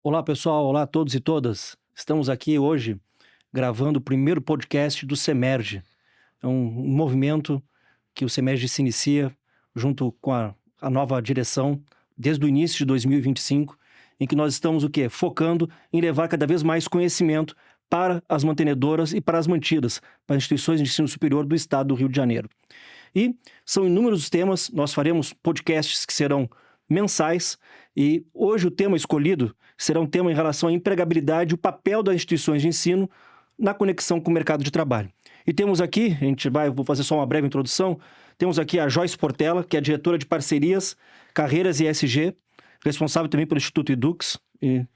Olá, pessoal. Olá a todos e todas. Estamos aqui hoje gravando o primeiro podcast do Semerge. É um movimento que o Semerge se inicia junto com a nova direção desde o início de 2025, em que nós estamos o quê? Focando em levar cada vez mais conhecimento para as mantenedoras e para as mantidas, para as instituições de ensino superior do estado do Rio de Janeiro. E são inúmeros os temas, nós faremos podcasts que serão mensais, e hoje o tema escolhido será um tema em relação à empregabilidade e o papel das instituições de ensino na conexão com o mercado de trabalho. E temos aqui, vou fazer só uma breve introdução, temos aqui a Joyce Portela, que é a diretora de parcerias, carreiras e ESG, responsável também pelo Instituto Edux e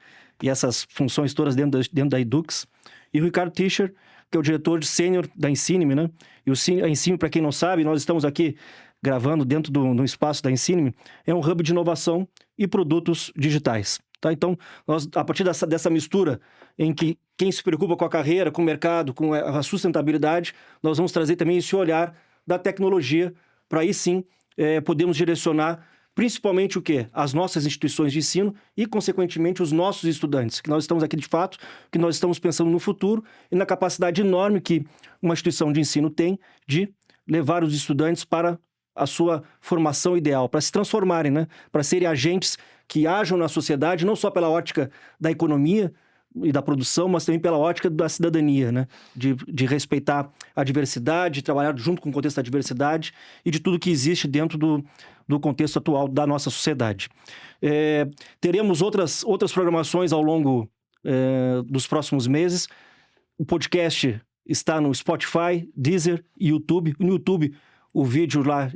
essas funções todas dentro da Edux, e o Ricardo Tischer, que é o diretor de sênior da Ensinime, né? E a Ensinime, para quem não sabe, nós estamos aqui gravando dentro do espaço da Ensinime, é um hub de inovação e produtos digitais. Tá? Então, nós, a partir dessa mistura em que quem se preocupa com a carreira, com o mercado, com a sustentabilidade, nós vamos trazer também esse olhar da tecnologia para aí sim podermos direcionar principalmente o quê? As nossas instituições de ensino e, consequentemente, os nossos estudantes, que nós estamos aqui de fato, que nós estamos pensando no futuro e na capacidade enorme que uma instituição de ensino tem de levar os estudantes para a sua formação ideal, para se transformarem, né? Para serem agentes que ajam na sociedade, não só pela ótica da economia e da produção, mas também pela ótica da cidadania, né? De respeitar a diversidade, de trabalhar junto com o contexto da diversidade e de tudo que existe dentro do contexto atual da nossa sociedade. Teremos outras programações ao longo dos próximos meses. O podcast está no Spotify, Deezer e YouTube. No YouTube, o vídeo lá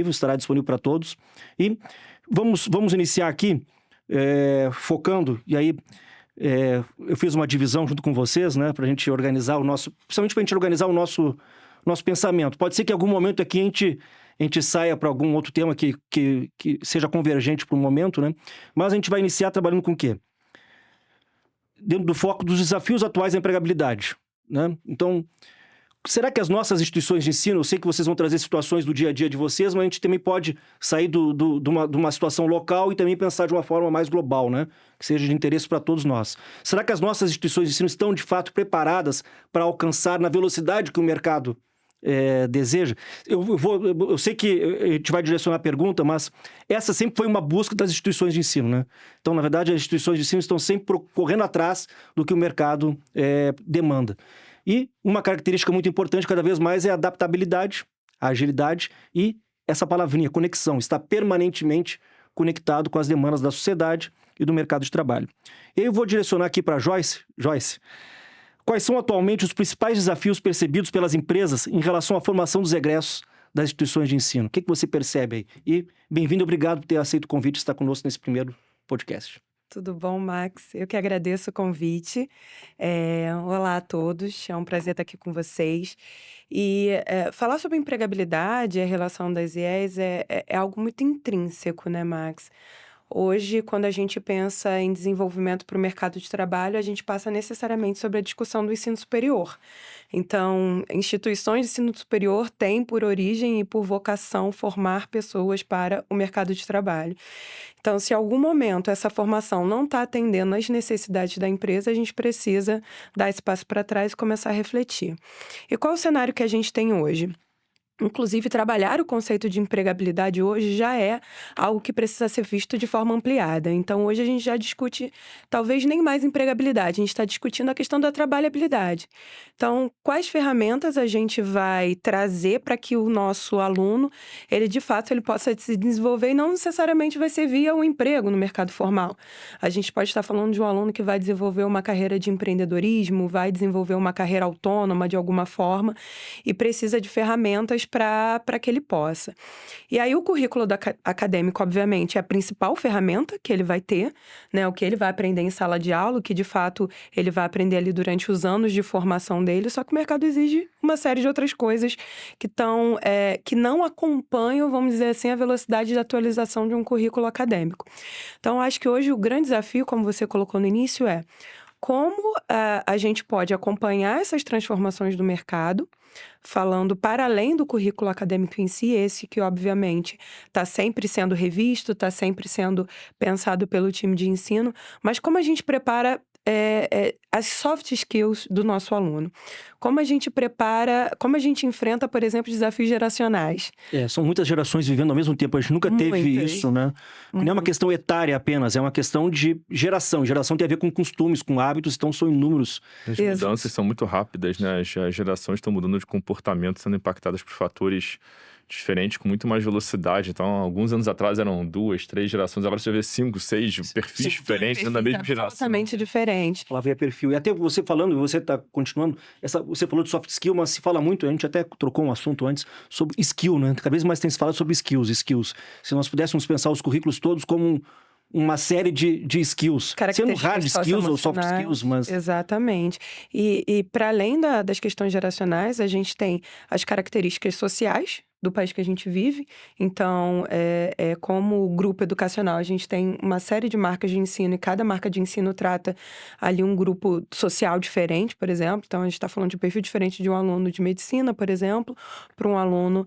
estará disponível para todos. E vamos iniciar aqui focando, e aí eu fiz uma divisão junto com vocês, né, para a gente organizar principalmente para a gente organizar o nosso pensamento. Pode ser que em algum momento aqui a gente saia para algum outro tema que seja convergente para o momento, né? Mas a gente vai iniciar trabalhando com o quê? Dentro do foco dos desafios atuais da empregabilidade, né? Então, será que as nossas instituições de ensino, eu sei que vocês vão trazer situações do dia a dia de vocês, mas a gente também pode sair de uma situação local e também pensar de uma forma mais global, né? Que seja de interesse para todos nós. Será que as nossas instituições de ensino estão, de fato, preparadas para alcançar na velocidade que o mercado deseja? Eu sei que a gente vai direcionar a pergunta, mas essa sempre foi uma busca das instituições de ensino, né? Então, na verdade, as instituições de ensino estão sempre correndo atrás do que o mercado demanda. E uma característica muito importante cada vez mais é a adaptabilidade, a agilidade e essa palavrinha, conexão, está permanentemente conectado com as demandas da sociedade e do mercado de trabalho. Eu vou direcionar aqui para Joyce. Joyce, quais são atualmente os principais desafios percebidos pelas empresas em relação à formação dos egressos das instituições de ensino? O que você percebe aí? E bem-vindo, obrigado por ter aceito o convite de estar conosco nesse primeiro podcast. Tudo bom, Max? Eu que agradeço o convite. Olá a todos, é um prazer estar aqui com vocês. E falar sobre empregabilidade, a relação das IEs, é algo muito intrínseco, né, Max? Hoje, quando a gente pensa em desenvolvimento para o mercado de trabalho, a gente passa necessariamente sobre a discussão do ensino superior. Então, instituições de ensino superior têm por origem e por vocação formar pessoas para o mercado de trabalho. Então, se em algum momento essa formação não está atendendo às necessidades da empresa, a gente precisa dar esse passo para trás e começar a refletir. E qual é o cenário que a gente tem hoje? Inclusive, trabalhar o conceito de empregabilidade hoje já é algo que precisa ser visto de forma ampliada. Então, hoje a gente já discute, talvez nem mais empregabilidade, a gente está discutindo a questão da trabalhabilidade. Então, quais ferramentas a gente vai trazer para que o nosso aluno, ele de fato, ele possa se desenvolver e não necessariamente vai ser via o emprego no mercado formal. A gente pode estar falando de um aluno que vai desenvolver uma carreira de empreendedorismo, vai desenvolver uma carreira autônoma de alguma forma e precisa de ferramentas para que ele possa. E aí o currículo acadêmico, obviamente, é a principal ferramenta que ele vai ter, né? O que ele vai aprender em sala de aula, o que de fato ele vai aprender ali durante os anos de formação dele, só que o mercado exige uma série de outras coisas que não acompanham, vamos dizer assim, a velocidade de atualização de um currículo acadêmico. Então, acho que hoje o grande desafio, como você colocou no início, é como a gente pode acompanhar essas transformações do mercado, falando para além do currículo acadêmico em si, esse que obviamente está sempre sendo revisto, está sempre sendo pensado pelo time de ensino, mas como a gente prepara as soft skills do nosso aluno. Como a gente prepara, como a gente enfrenta, por exemplo, desafios geracionais. São muitas gerações vivendo ao mesmo tempo, a gente nunca teve Muitas. isso, né? Não é uma questão etária apenas, é uma questão de geração. Geração tem a ver com costumes, com hábitos, então são inúmeros. As Exato. mudanças são muito rápidas, né? As gerações estão mudando de comportamento, sendo impactadas por fatores diferentes, com muito mais velocidade. Então, alguns anos atrás eram 2, 3 gerações, agora você vê 5, 6 perfis diferentes dentro da mesma geração. Absolutamente diferente. Palavra é perfil. E até você falando, você está continuando, você falou de soft skill, mas se fala muito, a gente até trocou um assunto antes sobre skill, né? Cada vez mais tem se falado sobre skills. Se nós pudéssemos pensar os currículos todos como uma série de skills, sendo hard skills ou soft skills, mas... Exatamente. E para além das questões geracionais, a gente tem as características sociais do país que a gente vive. Então, como grupo educacional, a gente tem uma série de marcas de ensino e cada marca de ensino trata ali um grupo social diferente, por exemplo. Então, a gente está falando de um perfil diferente de um aluno de medicina, por exemplo, para um aluno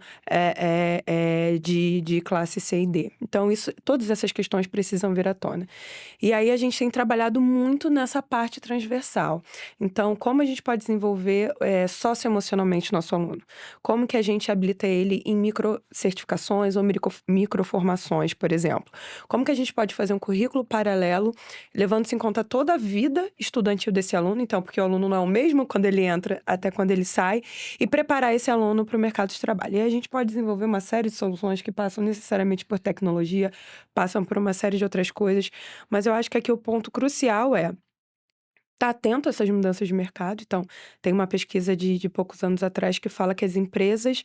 de classe C e D. Então, todas essas questões precisam vir à tona. E aí, a gente tem trabalhado muito nessa parte transversal. Então, como a gente pode desenvolver socioemocionalmente o nosso aluno? Como que a gente habilita ele em microcertificações ou microformações, por exemplo? Como que a gente pode fazer um currículo paralelo, levando-se em conta toda a vida estudantil desse aluno, então, porque o aluno não é o mesmo quando ele entra até quando ele sai, e preparar esse aluno para o mercado de trabalho. E a gente pode desenvolver uma série de soluções que passam necessariamente por tecnologia, passam por uma série de outras coisas, mas eu acho que aqui o ponto crucial tá atento a essas mudanças de mercado. Então, tem uma pesquisa de poucos anos atrás que fala que as empresas,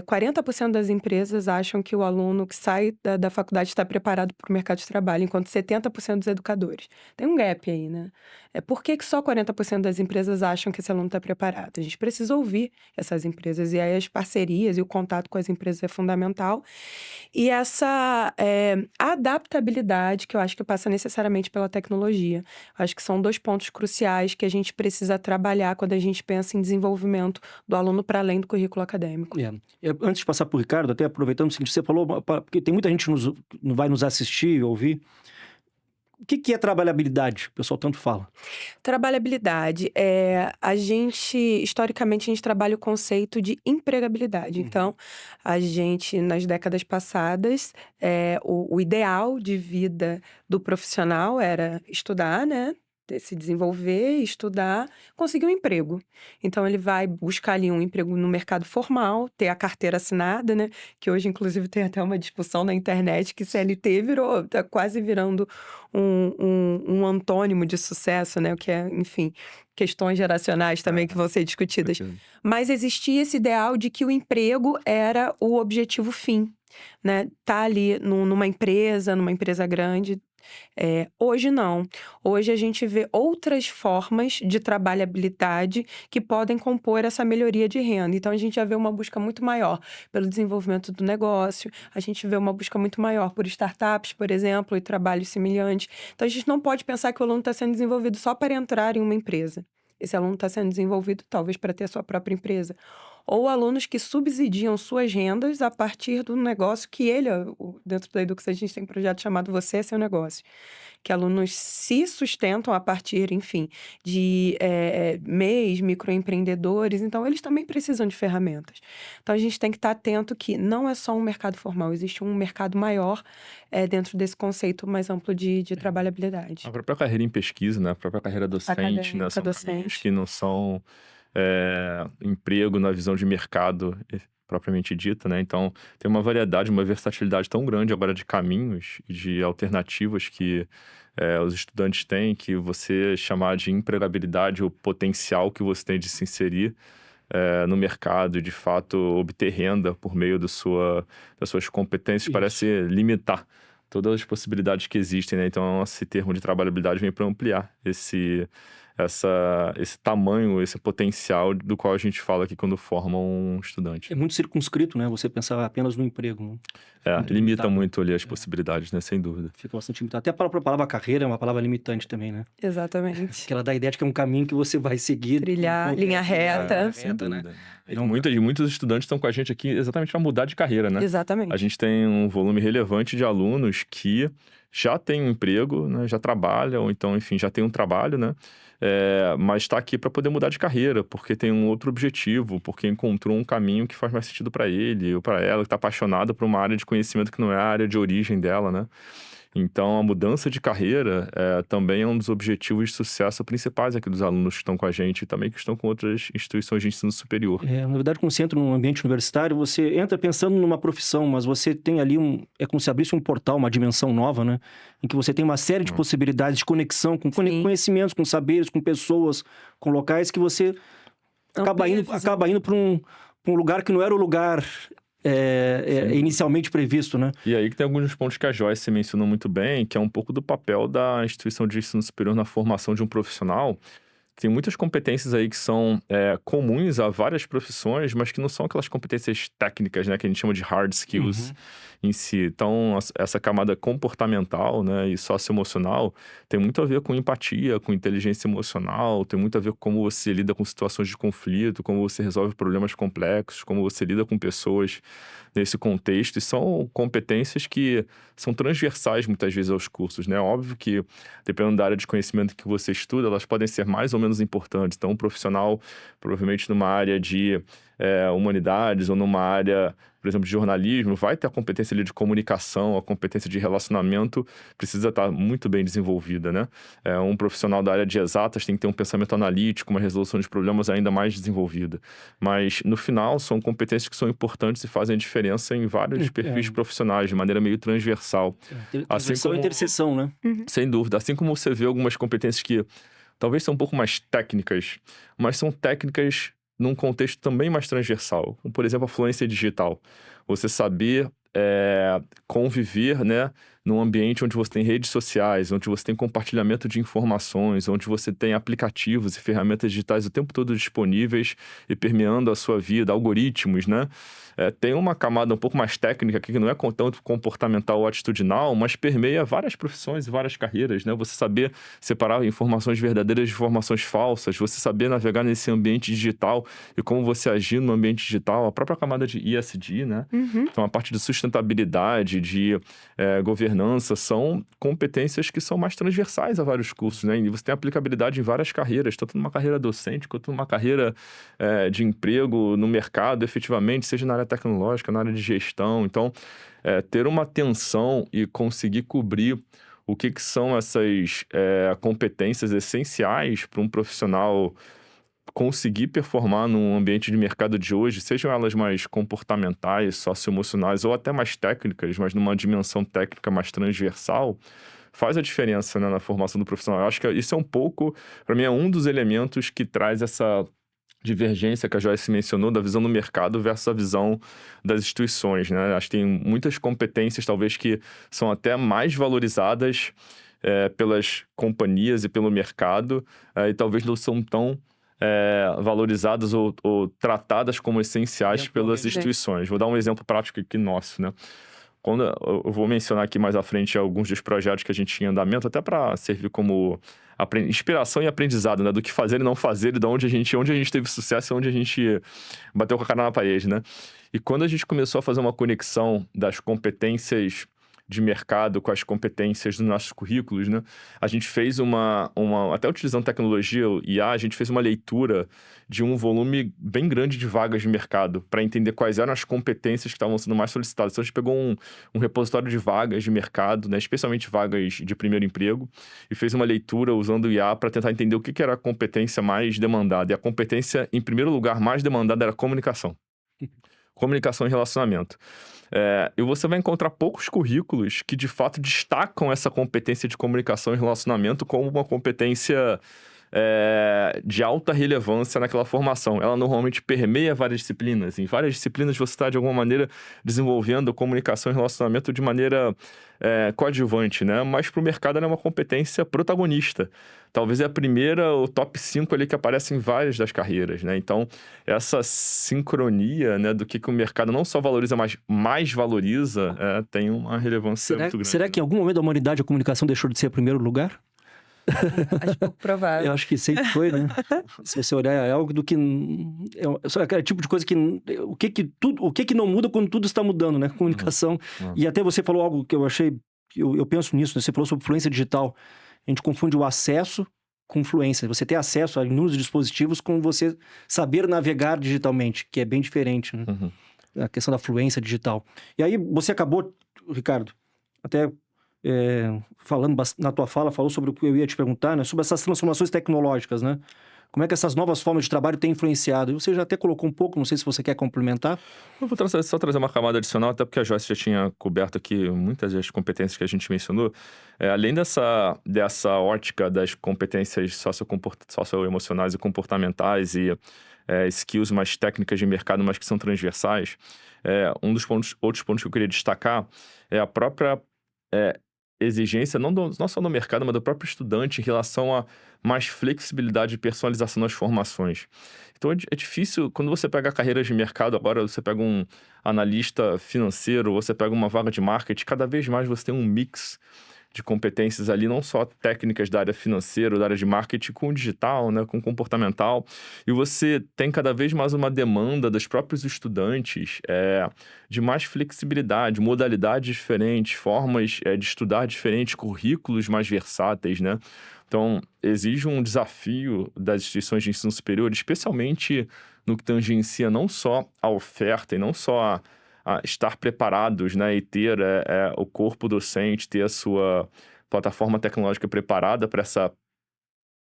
40% das empresas acham que o aluno que sai da faculdade está preparado para o mercado de trabalho, enquanto 70% dos educadores. Tem um gap aí, né? Por que só 40% das empresas acham que esse aluno está preparado? A gente precisa ouvir essas empresas, e aí as parcerias e o contato com as empresas é fundamental. E essa adaptabilidade, que eu acho que passa necessariamente pela tecnologia. Acho que são 2 pontos cruciais que a gente precisa trabalhar quando a gente pensa em desenvolvimento do aluno para além do currículo acadêmico. Antes de passar para o Ricardo, até aproveitando o seguinte, você falou, porque tem muita gente que vai nos assistir, ouvir. O que é trabalhabilidade? O pessoal tanto fala. Trabalhabilidade, historicamente, a gente trabalha o conceito de empregabilidade. Então, a gente, nas décadas passadas, o ideal de vida do profissional era estudar, né? Se desenvolver, estudar, conseguir um emprego. Então, ele vai buscar ali um emprego no mercado formal, ter a carteira assinada, né? Que hoje, inclusive, tem até uma discussão na internet que CLT tá quase virando um antônimo de sucesso, né? O que é, enfim, questões geracionais também que vão ser discutidas. Mas existia esse ideal de que o emprego era o objetivo fim, né? Tá ali numa empresa grande. Hoje não. Hoje a gente vê outras formas de trabalhabilidade que podem compor essa melhoria de renda. Então, a gente já vê uma busca muito maior pelo desenvolvimento do negócio, a gente vê uma busca muito maior por startups, por exemplo, e trabalhos semelhantes. Então, a gente não pode pensar que o aluno está sendo desenvolvido só para entrar em uma empresa. Esse aluno está sendo desenvolvido talvez para ter a sua própria empresa. Ou alunos que subsidiam suas rendas a partir do negócio que dentro da educação, a gente tem um projeto chamado Você é Seu Negócio, que alunos se sustentam a partir, enfim, de MEIs, microempreendedores. Então, eles também precisam de ferramentas. Então, a gente tem que estar atento que não é só um mercado formal, existe um mercado maior dentro desse conceito mais amplo de trabalhabilidade. A própria carreira em pesquisa, né? A própria carreira docente, né? São caminhos que não são emprego na visão de mercado propriamente dita, né? Então, tem uma variedade, uma versatilidade tão grande agora de caminhos e de alternativas que os estudantes têm, que você chamar de empregabilidade, o potencial que você tem de se inserir no mercado e, de fato, obter renda por meio das suas competências, parece limitar todas as possibilidades que existem, né? Então, esse termo de trabalhabilidade vem para ampliar esse tamanho, esse potencial do qual a gente fala aqui quando forma um estudante. É muito circunscrito, né? Você pensar apenas no emprego, né? Muito limita limitado. Muito ali as possibilidades, né? Sem dúvida. Fica bastante limitado. Até a própria palavra carreira é uma palavra limitante também, né? Exatamente. Que ela dá a ideia de que é um caminho que você vai seguir. Trilhar, linha reta. Né? Muitos estudantes estão com a gente aqui exatamente para mudar de carreira, né? Exatamente. A gente tem um volume relevante de alunos que já têm um emprego, né? Já trabalham, ou então, enfim, já tem um trabalho, né? Mas está aqui para poder mudar de carreira, porque tem um outro objetivo, porque encontrou um caminho que faz mais sentido para ele ou para ela, que está apaixonada por uma área de conhecimento que não é a área de origem dela, né? Então, a mudança de carreira também é um dos objetivos de sucesso principais aqui dos alunos que estão com a gente e também que estão com outras instituições de ensino superior. Na verdade, quando você entra num ambiente universitário, você entra pensando numa profissão, mas você tem ali é como se abrisse um portal, uma dimensão nova, né? Em que você tem uma série de possibilidades de conexão com conhecimentos, com saberes, com pessoas, com locais que você acaba indo para um lugar que não era o lugar inicialmente previsto, né? E aí que tem alguns pontos que a Joyce mencionou muito bem, que é um pouco do papel da instituição de ensino superior na formação de um profissional. Tem muitas competências aí que são comuns a várias profissões, mas que não são aquelas competências técnicas, né? Que a gente chama de hard skills em si. Então, essa camada comportamental, né? E socioemocional tem muito a ver com empatia, com inteligência emocional, tem muito a ver com como você lida com situações de conflito, como você resolve problemas complexos, como você lida com pessoas nesse contexto. E são competências que são transversais muitas vezes aos cursos, né? Óbvio que, dependendo da área de conhecimento que você estuda, elas podem ser mais ou menos importantes. Então, um profissional, provavelmente numa área de humanidades ou numa área, por exemplo, de jornalismo, vai ter a competência ali de comunicação, a competência de relacionamento precisa estar muito bem desenvolvida, né? Um profissional da área de exatas tem que ter um pensamento analítico, uma resolução de problemas ainda mais desenvolvida. Mas, no final, são competências que são importantes e fazem diferença em vários perfis profissionais, de maneira meio transversal. Transversal e interseção, né? Sem dúvida. Assim como você vê algumas competências que talvez são um pouco mais técnicas, mas são técnicas num contexto também mais transversal. Como, por exemplo, a fluência digital. Você saber conviver, né, num ambiente onde você tem redes sociais, onde você tem compartilhamento de informações, onde você tem aplicativos e ferramentas digitais o tempo todo disponíveis e permeando a sua vida, algoritmos, né? Tem uma camada um pouco mais técnica aqui, que não é tanto comportamental ou atitudinal, mas permeia várias profissões e várias carreiras, né? Você saber separar informações verdadeiras de informações falsas, você saber navegar nesse ambiente digital e como você agir no ambiente digital, a própria camada de ESG, né? Então, a parte de sustentabilidade, de governança, são competências que são mais transversais a vários cursos, né? E você tem aplicabilidade em várias carreiras, tanto numa carreira docente, quanto numa carreira de emprego no mercado, efetivamente, seja na área tecnológica, na área de gestão. Então, ter uma atenção e conseguir cobrir o que são essas competências essenciais para um profissional conseguir performar num ambiente de mercado de hoje, sejam elas mais comportamentais, socioemocionais ou até mais técnicas, mas numa dimensão técnica mais transversal, faz a diferença, né, na formação do profissional. Eu acho que isso é um pouco, para mim, é um dos elementos que traz essa divergência que a Joyce mencionou da visão do mercado versus a visão das instituições, né? Acho que tem muitas competências, talvez, que são até mais valorizadas pelas companhias e pelo mercado, e talvez não são tão valorizadas ou tratadas como essenciais pelas instituições. Vou dar um exemplo prático aqui nosso, né? Quando eu vou mencionar aqui mais à frente alguns dos projetos que a gente tinha em andamento, até para servir como inspiração e aprendizado, né? Do que fazer e não fazer, e de onde a gente teve sucesso e onde a gente bateu com a cara na parede, né? E quando a gente começou a fazer uma conexão das competências de mercado com as competências dos nossos currículos, né? A gente fez até utilizando tecnologia IA, a gente fez uma leitura de um volume bem grande de vagas de mercado para entender quais eram as competências que estavam sendo mais solicitadas. Então, a gente pegou um repositório de vagas de mercado, né? Especialmente vagas de primeiro emprego, e fez uma leitura usando o IA para tentar entender o que era a competência mais demandada. E a competência, em primeiro lugar, mais demandada era comunicação. Comunicação e relacionamento. E você vai encontrar poucos currículos que, de fato, destacam essa competência de comunicação e relacionamento como uma competência de alta relevância naquela formação. Ela normalmente permeia várias disciplinas. Em várias disciplinas você está, de alguma maneira, desenvolvendo comunicação e relacionamento de maneira coadjuvante, né? Mas para o mercado ela é uma competência protagonista. Talvez é a primeira, o top 5 ali que aparece em várias das carreiras, né? Então, essa sincronia, né, do que o mercado não só valoriza, mas mais valoriza, tem uma relevância muito grande. Será que em algum momento da humanidade a comunicação deixou de ser o primeiro lugar? Acho pouco provável. Eu acho que sempre foi, né? Se você olhar, é algo do que... É aquele tipo de coisa que... O que não muda quando tudo está mudando, né? Comunicação. E até você falou algo que eu achei... Eu penso nisso, né? Você falou sobre fluência digital. A gente confunde o acesso com fluência. Você ter acesso a inúmeros dispositivos com você saber navegar digitalmente, que é bem diferente, né? A questão da fluência digital. E aí, você acabou, Ricardo, até... falando na tua fala, falou sobre o que eu ia te perguntar, né? Sobre essas transformações tecnológicas, né? Como é que essas novas formas de trabalho têm influenciado? E você já até colocou um pouco, não sei se você quer complementar. Eu vou só trazer uma camada adicional, até porque a Joyce já tinha coberto aqui muitas das competências que a gente mencionou. Além dessa ótica das competências socioemocionais e comportamentais e skills mais técnicas de mercado, mas que são transversais, outros pontos que eu queria destacar é a própria exigência, não só no mercado, mas do próprio estudante em relação a mais flexibilidade e personalização nas formações. Então, é difícil, quando você pega carreiras de mercado, agora você pega um analista financeiro, você pega uma vaga de marketing, cada vez mais você tem um mix de competências ali, não só técnicas da área financeira, da área de marketing, com o digital, né, com o comportamental. E você tem cada vez mais uma demanda dos próprios estudantes de mais flexibilidade, modalidades diferentes, formas de estudar diferentes, currículos mais versáteis, né? Então, exige um desafio das instituições de ensino superior, especialmente no que tangencia não só a oferta e não só a estar preparados, né, e ter o corpo docente, ter a sua plataforma tecnológica preparada para essa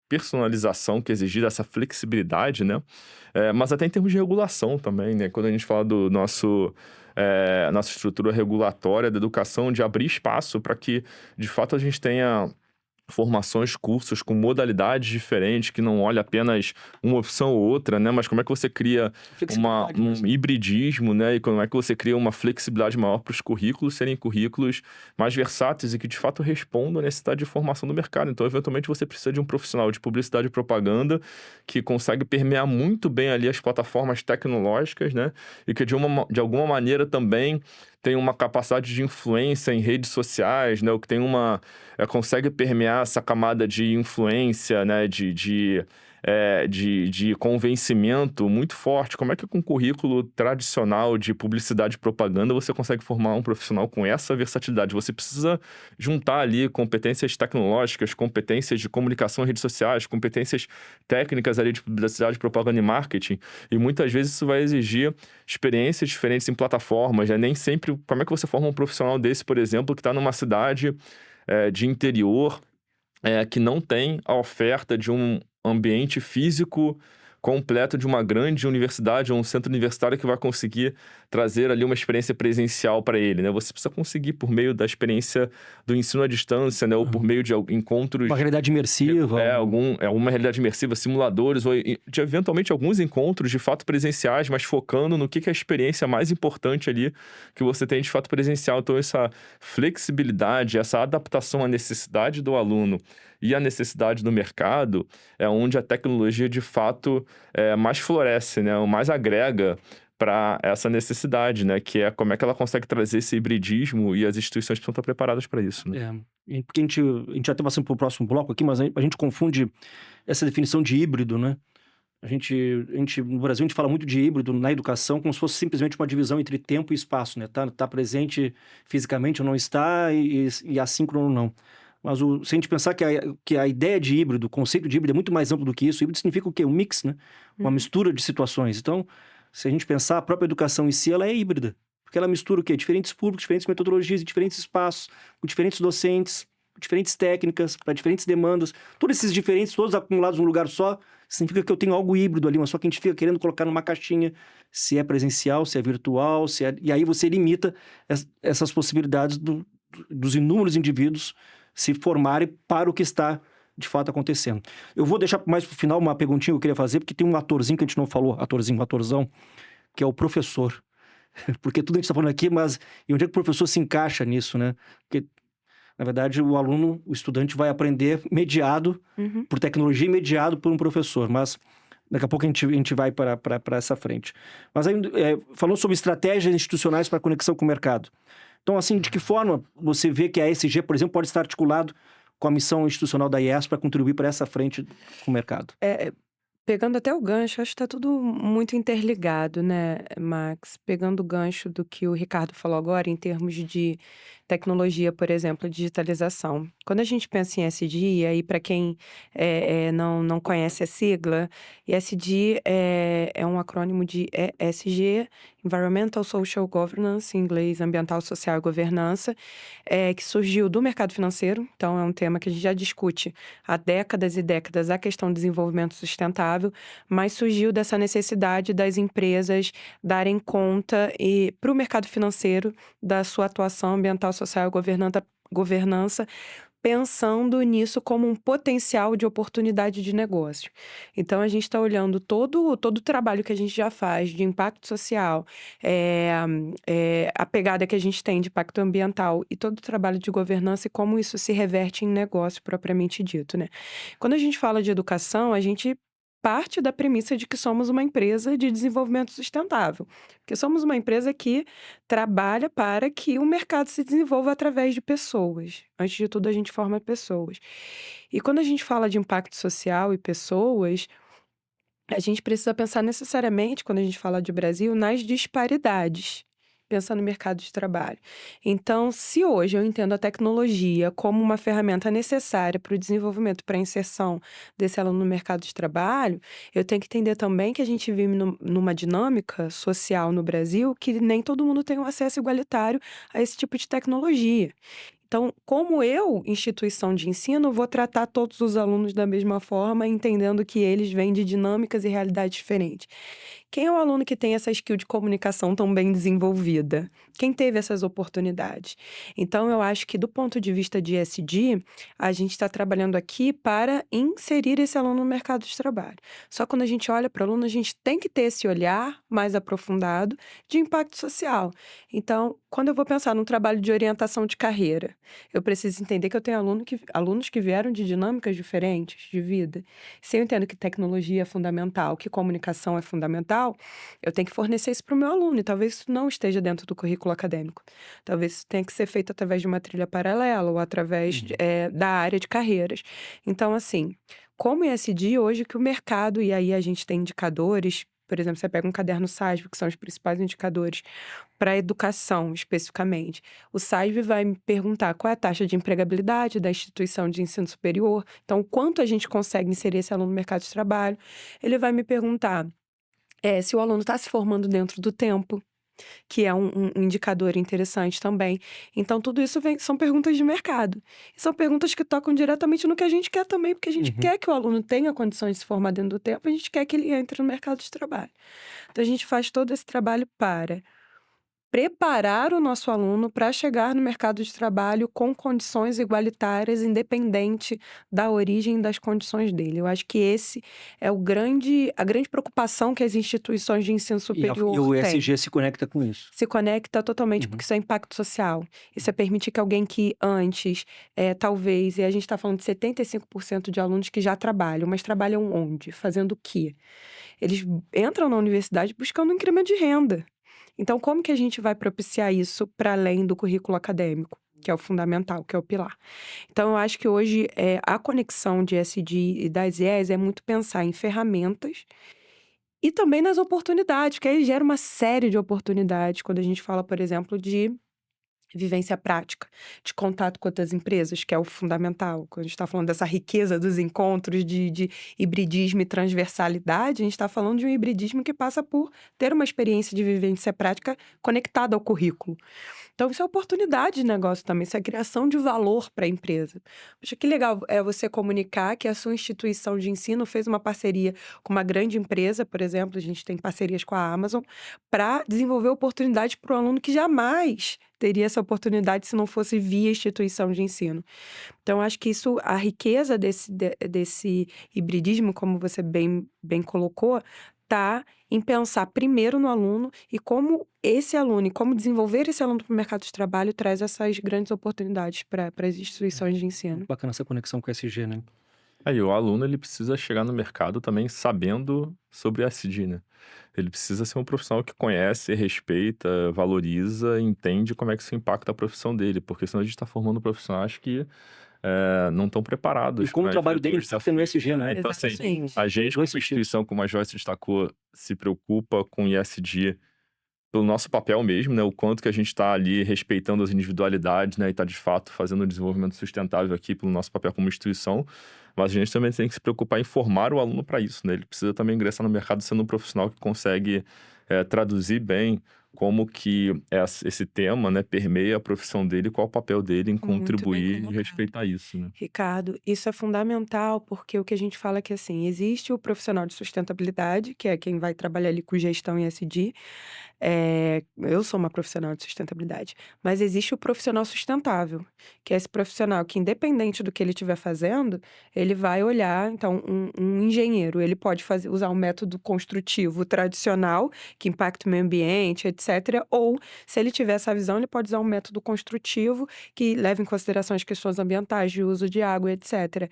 personalização que é exigida, essa flexibilidade, né? Mas até em termos de regulação também, né? Quando a gente fala do nossa estrutura regulatória da educação, de abrir espaço para que, de fato, a gente tenha formações, cursos com modalidades diferentes, que não olha apenas uma opção ou outra, né? Mas como é que você cria um hibridismo, né? E como é que você cria uma flexibilidade maior para os currículos serem currículos mais versáteis e que, de fato, respondam à necessidade de formação do mercado. Então, eventualmente, você precisa de um profissional de publicidade e propaganda que consegue permear muito bem ali as plataformas tecnológicas, né? E que, de alguma maneira, também tem uma capacidade de influência em redes sociais, né? O que tem consegue permear essa camada de influência, né? De convencimento muito forte. Como é que com um currículo tradicional de publicidade e propaganda você consegue formar um profissional com essa versatilidade? Você precisa juntar ali competências tecnológicas, competências de comunicação em redes sociais, competências técnicas ali de publicidade, propaganda e marketing. E muitas vezes isso vai exigir experiências diferentes em plataformas, né? Nem sempre... Como é que você forma um profissional desse, por exemplo, que está numa cidade de interior, que não tem a oferta de um ambiente físico completo de uma grande universidade ou um centro universitário que vai conseguir trazer ali uma experiência presencial para ele, né? Você precisa conseguir por meio da experiência do ensino à distância, né? Ou por meio de encontros... Uma realidade imersiva. Alguma realidade imersiva, simuladores, ou de eventualmente alguns encontros de fato presenciais, mas focando no que é a experiência mais importante ali que você tem de fato presencial. Então, essa flexibilidade, essa adaptação à necessidade do aluno e à necessidade do mercado é onde a tecnologia de fato mais floresce, né? Mais agrega para essa necessidade, né? Que é como é que ela consegue trazer esse hibridismo e as instituições precisam estar preparadas para isso, né? Porque a gente até passando para o próximo bloco aqui, mas a gente confunde essa definição de híbrido, né? No Brasil, a gente fala muito de híbrido na educação como se fosse simplesmente uma divisão entre tempo e espaço, né? Tá presente fisicamente ou não está e assíncrono ou não. Mas se a gente pensar que a ideia de híbrido, o conceito de híbrido é muito mais amplo do que isso, híbrido significa o quê? Um mix, né? Uma mistura de situações. Então, se a gente pensar, a própria educação em si, ela é híbrida. Porque ela mistura o quê? Diferentes públicos, diferentes metodologias, diferentes espaços, com diferentes docentes, com diferentes técnicas, para diferentes demandas. Todos esses diferentes, todos acumulados num lugar só, significa que eu tenho algo híbrido ali, mas só que a gente fica querendo colocar numa caixinha se é presencial, se é virtual, e aí você limita essas possibilidades dos inúmeros indivíduos se formarem para o que está de fato acontecendo. Eu vou deixar mais para o final uma perguntinha que eu queria fazer, porque tem um atorzinho que a gente não falou, um atorzão, que é o professor. Porque tudo a gente está falando aqui, mas e onde é que o professor se encaixa nisso, né? Porque, na verdade, o estudante vai aprender mediado por tecnologia e mediado por um professor, mas daqui a pouco a gente vai para essa frente. Mas aí, falando sobre estratégias institucionais para conexão com o mercado. Então, assim, de que forma você vê que a ESG, por exemplo, pode estar articulado com a missão institucional da IES para contribuir para essa frente com o mercado? Pegando até o gancho, acho que está tudo muito interligado, né, Max? Pegando o gancho do que o Ricardo falou agora, em termos de tecnologia, por exemplo, digitalização. Quando a gente pensa em ESG, e aí para quem não conhece a sigla, ESG é um acrônimo de ESG, Environmental Social Governance, em inglês, Ambiental, Social e Governança, que surgiu do mercado financeiro. Então, é um tema que a gente já discute há décadas e décadas, a questão do desenvolvimento sustentável, mas surgiu dessa necessidade das empresas darem conta para o mercado financeiro da sua atuação ambiental, social e governança, pensando nisso como um potencial de oportunidade de negócio. Então, a gente está olhando todo o trabalho que a gente já faz de impacto social, a pegada que a gente tem de impacto ambiental e todo o trabalho de governança e como isso se reverte em negócio propriamente dito, né? Quando a gente fala de educação, a gente parte da premissa de que somos uma empresa de desenvolvimento sustentável, porque somos uma empresa que trabalha para que o mercado se desenvolva através de pessoas. Antes de tudo, a gente forma pessoas. E quando a gente fala de impacto social e pessoas, a gente precisa pensar necessariamente, quando a gente fala de Brasil, nas disparidades, pensando no mercado de trabalho. Então, se hoje eu entendo a tecnologia como uma ferramenta necessária para o desenvolvimento, para a inserção desse aluno no mercado de trabalho, eu tenho que entender também que a gente vive numa dinâmica social no Brasil que nem todo mundo tem um acesso igualitário a esse tipo de tecnologia. Então, como eu, instituição de ensino, vou tratar todos os alunos da mesma forma, entendendo que eles vêm de dinâmicas e realidades diferentes? Quem é o aluno que tem essa skill de comunicação tão bem desenvolvida? Quem teve essas oportunidades? Então, eu acho que do ponto de vista de ESG, a gente está trabalhando aqui para inserir esse aluno no mercado de trabalho. Só quando a gente olha para o aluno, a gente tem que ter esse olhar mais aprofundado de impacto social. Então, quando eu vou pensar num trabalho de orientação de carreira, eu preciso entender que eu tenho alunos que vieram de dinâmicas diferentes de vida. Se eu entendo que tecnologia é fundamental, que comunicação é fundamental, eu tenho que fornecer isso para o meu aluno, e talvez isso não esteja dentro do currículo acadêmico. Talvez isso tenha que ser feito através de uma trilha paralela ou através da área de carreiras. Então, assim, como ESG, hoje que o mercado, e aí a gente tem indicadores, por exemplo, você pega um caderno SASB, que são os principais indicadores para a educação, especificamente. O SASB vai me perguntar qual é a taxa de empregabilidade da instituição de ensino superior, então, quanto a gente consegue inserir esse aluno no mercado de trabalho. Ele vai me perguntar se o aluno está se formando dentro do tempo, que é um indicador interessante também. Então, tudo isso são perguntas de mercado. E são perguntas que tocam diretamente no que a gente quer também, porque a gente quer que o aluno tenha condições de se formar dentro do tempo, a gente quer que ele entre no mercado de trabalho. Então, a gente faz todo esse trabalho para preparar o nosso aluno para chegar no mercado de trabalho com condições igualitárias, independente da origem e das condições dele. Eu acho que esse é a grande preocupação que as instituições de ensino E superior o têm. ESG se conecta com isso. Se conecta totalmente, porque isso é impacto social. Isso é permitir que alguém que antes, talvez, e a gente está falando de 75% de alunos que já trabalham, mas trabalham onde? Fazendo o quê? Eles entram na universidade buscando um incremento de renda. Então, como que a gente vai propiciar isso para além do currículo acadêmico, que é o fundamental, que é o pilar? Então, eu acho que hoje a conexão de ESG e das IES é muito pensar em ferramentas e também nas oportunidades, porque aí gera uma série de oportunidades quando a gente fala, por exemplo, de vivência prática, de contato com outras empresas, que é o fundamental. Quando a gente está falando dessa riqueza dos encontros de hibridismo e transversalidade, a gente está falando de um hibridismo que passa por ter uma experiência de vivência prática conectada ao currículo. Então, isso é oportunidade de negócio também, isso é criação de valor para a empresa. Poxa, que legal é você comunicar que a sua instituição de ensino fez uma parceria com uma grande empresa, por exemplo, a gente tem parcerias com a Amazon, para desenvolver oportunidades para o aluno que jamais teria essa oportunidade se não fosse via instituição de ensino. Então, acho que isso, a riqueza desse hibridismo, como você bem colocou, está em pensar primeiro no aluno e como esse aluno, e como desenvolver esse aluno para o mercado de trabalho traz essas grandes oportunidades para as instituições de ensino. Bacana essa conexão com o ESG, né? Aí o aluno ele precisa chegar no mercado também sabendo sobre ESG, né? Ele precisa ser um profissional que conhece, respeita, valoriza, entende como é que isso impacta a profissão dele, porque senão a gente está formando profissionais que não estão E preparados como o para trabalho dele enfrentar os impacta no desafios, ESG, né? Então, assim, Exatamente. a gente, como Dois sentidos. instituição, como a Joyce destacou, se preocupa com ESG pelo nosso papel mesmo, né? O quanto que a gente está ali respeitando as individualidades, né? E está, de fato, fazendo um desenvolvimento sustentável aqui pelo nosso papel como instituição. Mas a gente também tem que se preocupar em formar o aluno para isso, né? Ele precisa também ingressar no mercado sendo um profissional que consegue traduzir bem como que esse tema, né, permeia a profissão dele, qual o papel dele em Muito bem contribuir e colocado. respeitar isso, né? Ricardo, isso é fundamental porque o que a gente fala é que, assim, existe o profissional de sustentabilidade, que é quem vai trabalhar ali com gestão e ESG. Eu sou uma profissional de sustentabilidade, mas existe o profissional sustentável, que é esse profissional que, independente do que ele estiver fazendo, ele vai olhar. Então, um engenheiro, ele pode usar um método construtivo tradicional, que impacta o meio ambiente, etc. Ou, se ele tiver essa visão, ele pode usar um método construtivo que leva em consideração as questões ambientais, de uso de água, etc.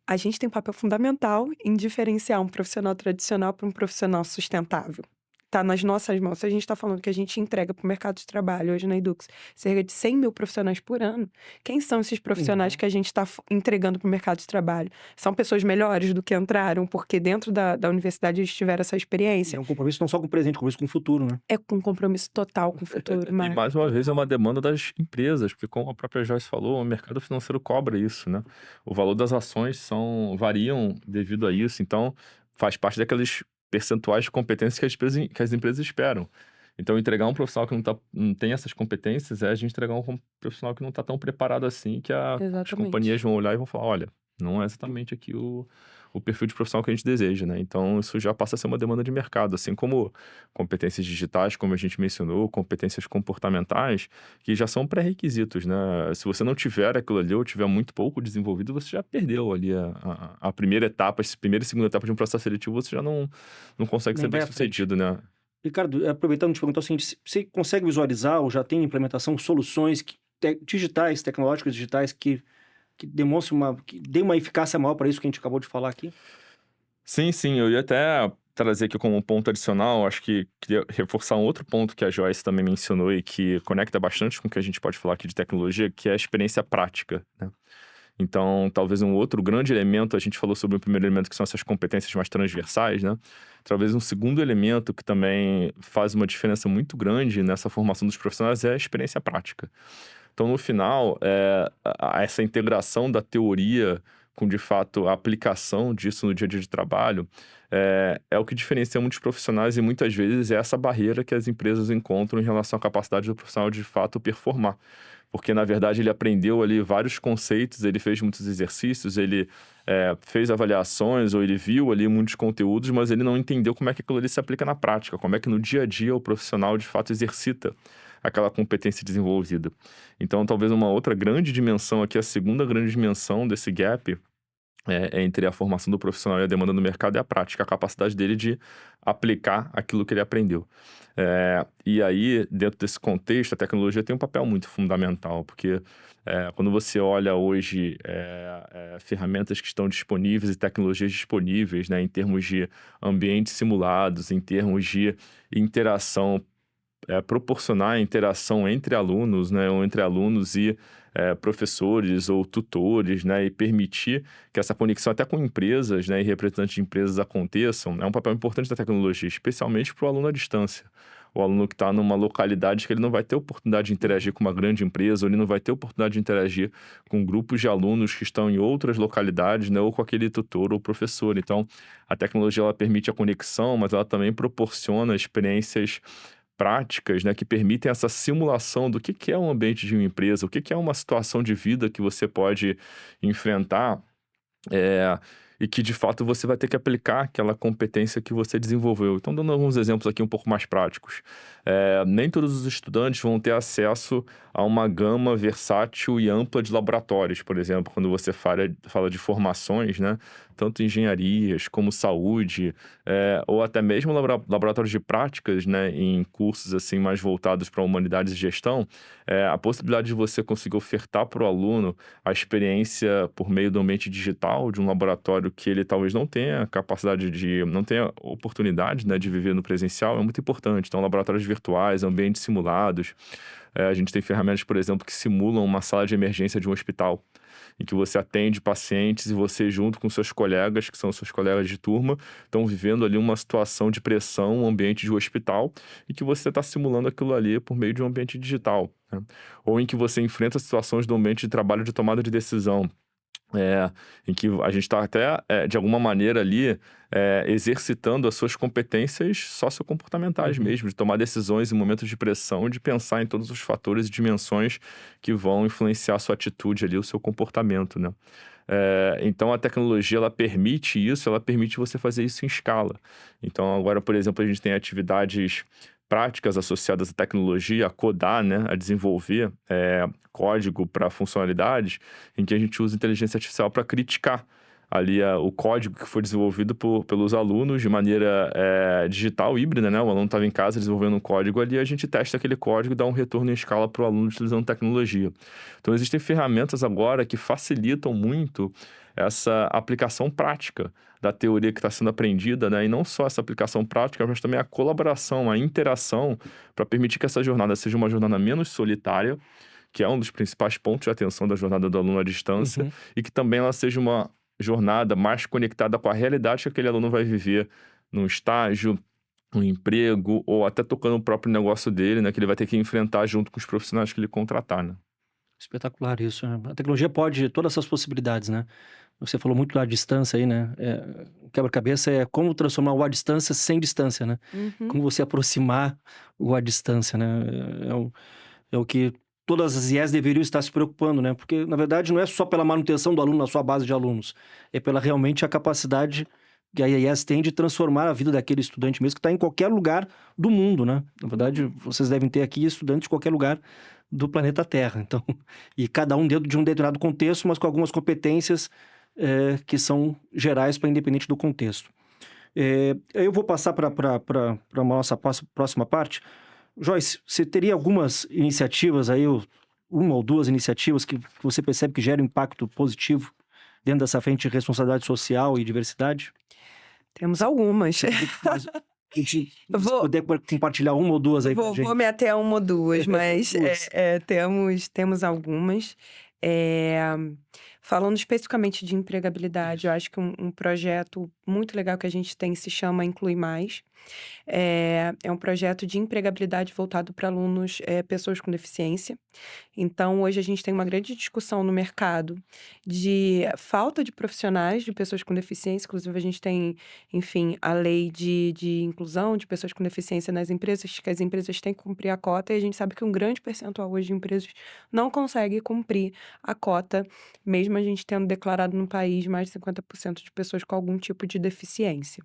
A gente tem um papel fundamental em diferenciar um profissional tradicional para um profissional sustentável. Está nas nossas mãos. Se a gente está falando que a gente entrega para o mercado de trabalho hoje na Edux cerca de 100 mil profissionais por ano, quem são esses profissionais que a gente está entregando para o mercado de trabalho? São pessoas melhores do que entraram, porque dentro da universidade eles tiveram essa experiência? É um compromisso não só com o presente, é um compromisso com o futuro, né? É com um compromisso total com o futuro, E Marco. mais uma vez é uma demanda das empresas, porque como a própria Joyce falou, o mercado financeiro cobra isso, né? O valor das ações variam devido a isso, então faz parte daqueles percentuais de competências que as empresas esperam. Então, entregar um profissional que não tem essas competências é a gente entregar um profissional que não está tão preparado assim, que as Exatamente. companhias vão olhar e vão falar, olha, não é exatamente aqui o perfil de profissional que a gente deseja, né? Então, isso já passa a ser uma demanda de mercado, assim como competências digitais, como a gente mencionou, competências comportamentais, que já são pré-requisitos, né? Se você não tiver aquilo ali ou tiver muito pouco desenvolvido, você já perdeu ali a primeira etapa, a primeira e segunda etapa de um processo seletivo, você já não consegue Nem ser vai bem à frente. sucedido, né? Ricardo, aproveitando de te perguntar o seguinte, você consegue visualizar ou já tem em implementação soluções digitais, tecnológicas digitais que demonstrem que dê uma eficácia maior para isso que a gente acabou de falar aqui? Sim, sim, eu ia até trazer aqui como um ponto adicional, acho que queria reforçar um outro ponto que a Joyce também mencionou e que conecta bastante com o que a gente pode falar aqui de tecnologia, que é a experiência prática, né? Então, talvez um outro grande elemento, a gente falou sobre o primeiro elemento, que são essas competências mais transversais, né? Talvez um segundo elemento que também faz uma diferença muito grande nessa formação dos profissionais é a experiência prática. Então, no final, essa integração da teoria com, de fato, a aplicação disso no dia a dia de trabalho é o que diferencia muitos profissionais e muitas vezes é essa barreira que as empresas encontram em relação à capacidade do profissional de fato performar. Porque, na verdade, ele aprendeu ali vários conceitos, ele fez muitos exercícios, ele fez avaliações ou ele viu ali muitos conteúdos, mas ele não entendeu como é que aquilo ali se aplica na prática, como é que no dia a dia o profissional de fato exercita aquela competência desenvolvida. Então, talvez uma outra grande dimensão aqui, a segunda grande dimensão desse gap entre a formação do profissional e a demanda do mercado é a prática, a capacidade dele de aplicar aquilo que ele aprendeu. E aí, dentro desse contexto, a tecnologia tem um papel muito fundamental, porque quando você olha hoje ferramentas que estão disponíveis e tecnologias disponíveis, né, em termos de ambientes simulados, em termos de interação, proporcionar a interação entre alunos, né, ou entre alunos e professores ou tutores, né, e permitir que essa conexão até com empresas, né, e representantes de empresas aconteçam, é um papel importante da tecnologia, especialmente para o aluno à distância. O aluno que está numa localidade que ele não vai ter oportunidade de interagir com uma grande empresa, ou ele não vai ter oportunidade de interagir com grupos de alunos que estão em outras localidades, né, ou com aquele tutor ou professor. Então, a tecnologia ela permite a conexão, mas ela também proporciona experiências práticas, né, que permitem essa simulação do que é um ambiente de uma empresa, o que é uma situação de vida que você pode enfrentar, é, e que de fato você vai ter que aplicar aquela competência que você desenvolveu. Então, dando alguns exemplos aqui um pouco mais práticos. Nem todos os estudantes vão ter acesso a uma gama versátil e ampla de laboratórios, por exemplo, quando você fala de formações, né? Tanto engenharias como saúde, ou até mesmo laboratórios de práticas, né? Em cursos assim mais voltados para humanidades e gestão, a possibilidade de você conseguir ofertar para o aluno a experiência por meio do ambiente digital, de um laboratório que ele talvez não tenha capacidade não tenha oportunidade, né, de viver no presencial, é muito importante. Então, laboratórios virtuais, ambientes simulados. A gente tem ferramentas, por exemplo, que simulam uma sala de emergência de um hospital, em que você atende pacientes e você, junto com seus colegas, que são seus colegas de turma, estão vivendo ali uma situação de pressão, um ambiente de hospital, e que você está simulando aquilo ali por meio de um ambiente digital, né? Ou em que você enfrenta situações do ambiente de trabalho de tomada de decisão, em que a gente está até, de alguma maneira ali, exercitando as suas competências sociocomportamentais mesmo, de tomar decisões em momentos de pressão, de pensar em todos os fatores e dimensões que vão influenciar a sua atitude ali, o seu comportamento, né? Então, a tecnologia, ela permite isso, ela permite você fazer isso em escala. Então, agora, por exemplo, a gente tem atividades práticas associadas à tecnologia, a codar, né, a desenvolver código para funcionalidades, em que a gente usa inteligência artificial para criticar ali o código que foi desenvolvido pelos alunos de maneira digital, híbrida, né? O aluno estava em casa desenvolvendo um código ali, a gente testa aquele código e dá um retorno em escala para o aluno utilizando tecnologia. Então, existem ferramentas agora que facilitam muito essa aplicação prática da teoria que está sendo aprendida, né? E não só essa aplicação prática, mas também a colaboração, a interação, para permitir que essa jornada seja uma jornada menos solitária, que é um dos principais pontos de atenção da jornada do aluno à distância, e que também ela seja uma jornada mais conectada com a realidade que aquele aluno vai viver num estágio, um emprego, ou até tocando o próprio negócio dele, né? Que ele vai ter que enfrentar junto com os profissionais que ele contratar, né? Espetacular isso, né? A tecnologia pode todas essas possibilidades, né? Você falou muito da distância aí, né? O quebra-cabeça é como transformar o à distância sem distância, né? Como você aproximar o à distância, né? É o que todas as IES deveriam estar se preocupando, né? Porque, na verdade, não é só pela manutenção do aluno na sua base de alunos, é pela realmente a capacidade que a IES tem de transformar a vida daquele estudante mesmo, que está em qualquer lugar do mundo, né? Na verdade, vocês devem ter aqui estudantes de qualquer lugar do planeta Terra, então, e cada um dentro de um determinado contexto, mas com algumas competências que são gerais para independente do contexto. Eu vou passar para a nossa próxima parte. Joyce, você teria algumas iniciativas aí, uma ou duas iniciativas que você percebe que geram impacto positivo dentro dessa frente de responsabilidade social e diversidade? Temos algumas. Se puder compartilhar uma ou duas aí pra gente. Vou me ater a uma ou duas, mas temos algumas. Falando especificamente de empregabilidade, eu acho que um projeto muito legal que a gente tem se chama Inclui Mais. É um projeto de empregabilidade voltado para alunos, pessoas com deficiência. Então, hoje a gente tem uma grande discussão no mercado de falta de profissionais de pessoas com deficiência. Inclusive, a gente tem, enfim, a lei de inclusão de pessoas com deficiência nas empresas, que as empresas têm que cumprir a cota, e a gente sabe que um grande percentual hoje de empresas não consegue cumprir a cota, mesmo a gente tendo declarado no país mais de 50% de pessoas com algum tipo de deficiência.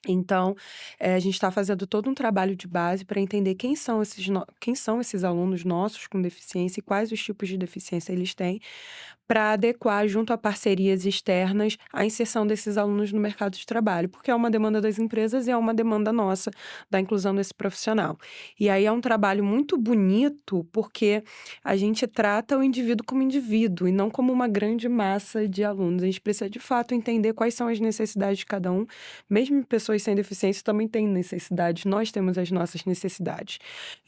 Então, a gente está fazendo todo um trabalho de base para entender quem são esses alunos nossos com deficiência e quais os tipos de deficiência eles têm, para adequar, junto a parcerias externas, a inserção desses alunos no mercado de trabalho, porque é uma demanda das empresas e é uma demanda nossa da inclusão desse profissional. E aí é um trabalho muito bonito, porque a gente trata o indivíduo como indivíduo e não como uma grande massa de alunos. A gente precisa, de fato, entender quais são as necessidades de cada um. Mesmo pessoas sem deficiência também têm necessidades, nós temos as nossas necessidades.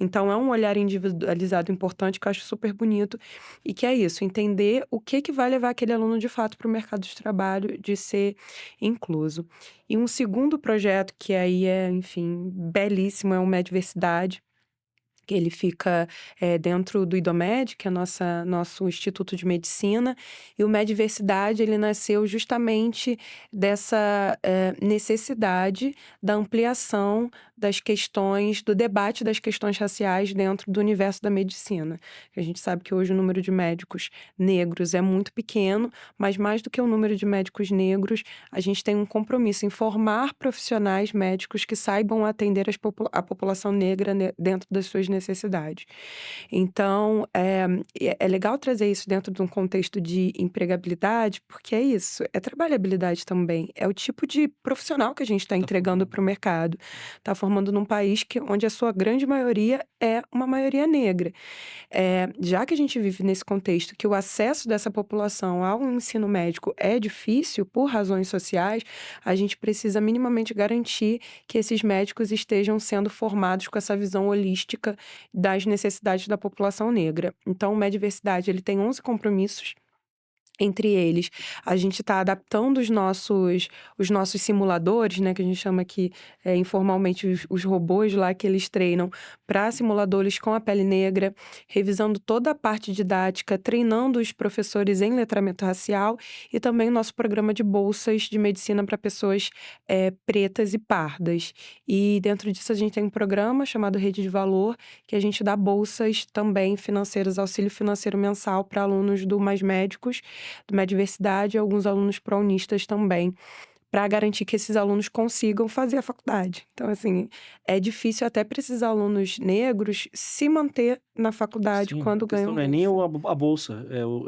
Então, é um olhar individualizado importante que eu acho super bonito, e que é isso, entender o que vai levar aquele aluno de fato para o mercado de trabalho, de ser incluso. E um segundo projeto que aí é, enfim, belíssimo, é o Medversidade, que ele fica dentro do IDOMED, que é nosso Instituto de Medicina, e o Medversidade ele nasceu justamente dessa necessidade da ampliação das questões, do debate das questões raciais dentro do universo da medicina. A gente sabe que hoje o número de médicos negros é muito pequeno, mas mais do que o número de médicos negros, a gente tem um compromisso em formar profissionais médicos que saibam atender a população negra dentro das suas necessidades. Então, é legal trazer isso dentro de um contexto de empregabilidade, porque é isso, é trabalhabilidade também, é o tipo de profissional que a gente está entregando para o mercado. Está formando num país onde a sua grande maioria é uma maioria negra. Já que a gente vive nesse contexto que o acesso dessa população ao ensino médico é difícil por razões sociais, a gente precisa minimamente garantir que esses médicos estejam sendo formados com essa visão holística das necessidades da população negra. Então, o Medversidade, ele tem 11 compromissos. Entre eles, a gente está adaptando os nossos simuladores, né, que a gente chama aqui informalmente os robôs lá que eles treinam, para simuladores com a pele negra, revisando toda a parte didática, treinando os professores em letramento racial e também o nosso programa de bolsas de medicina para pessoas pretas e pardas. E dentro disso a gente tem um programa chamado Rede de Valor, que a gente dá bolsas também financeiras, auxílio financeiro mensal para alunos do Mais Médicos, do Medversidade e alguns alunos pró-unistas também, para garantir que esses alunos consigam fazer a faculdade. Então, assim, é difícil até para esses alunos negros se manter na faculdade quando ganham não é nem a bolsa, o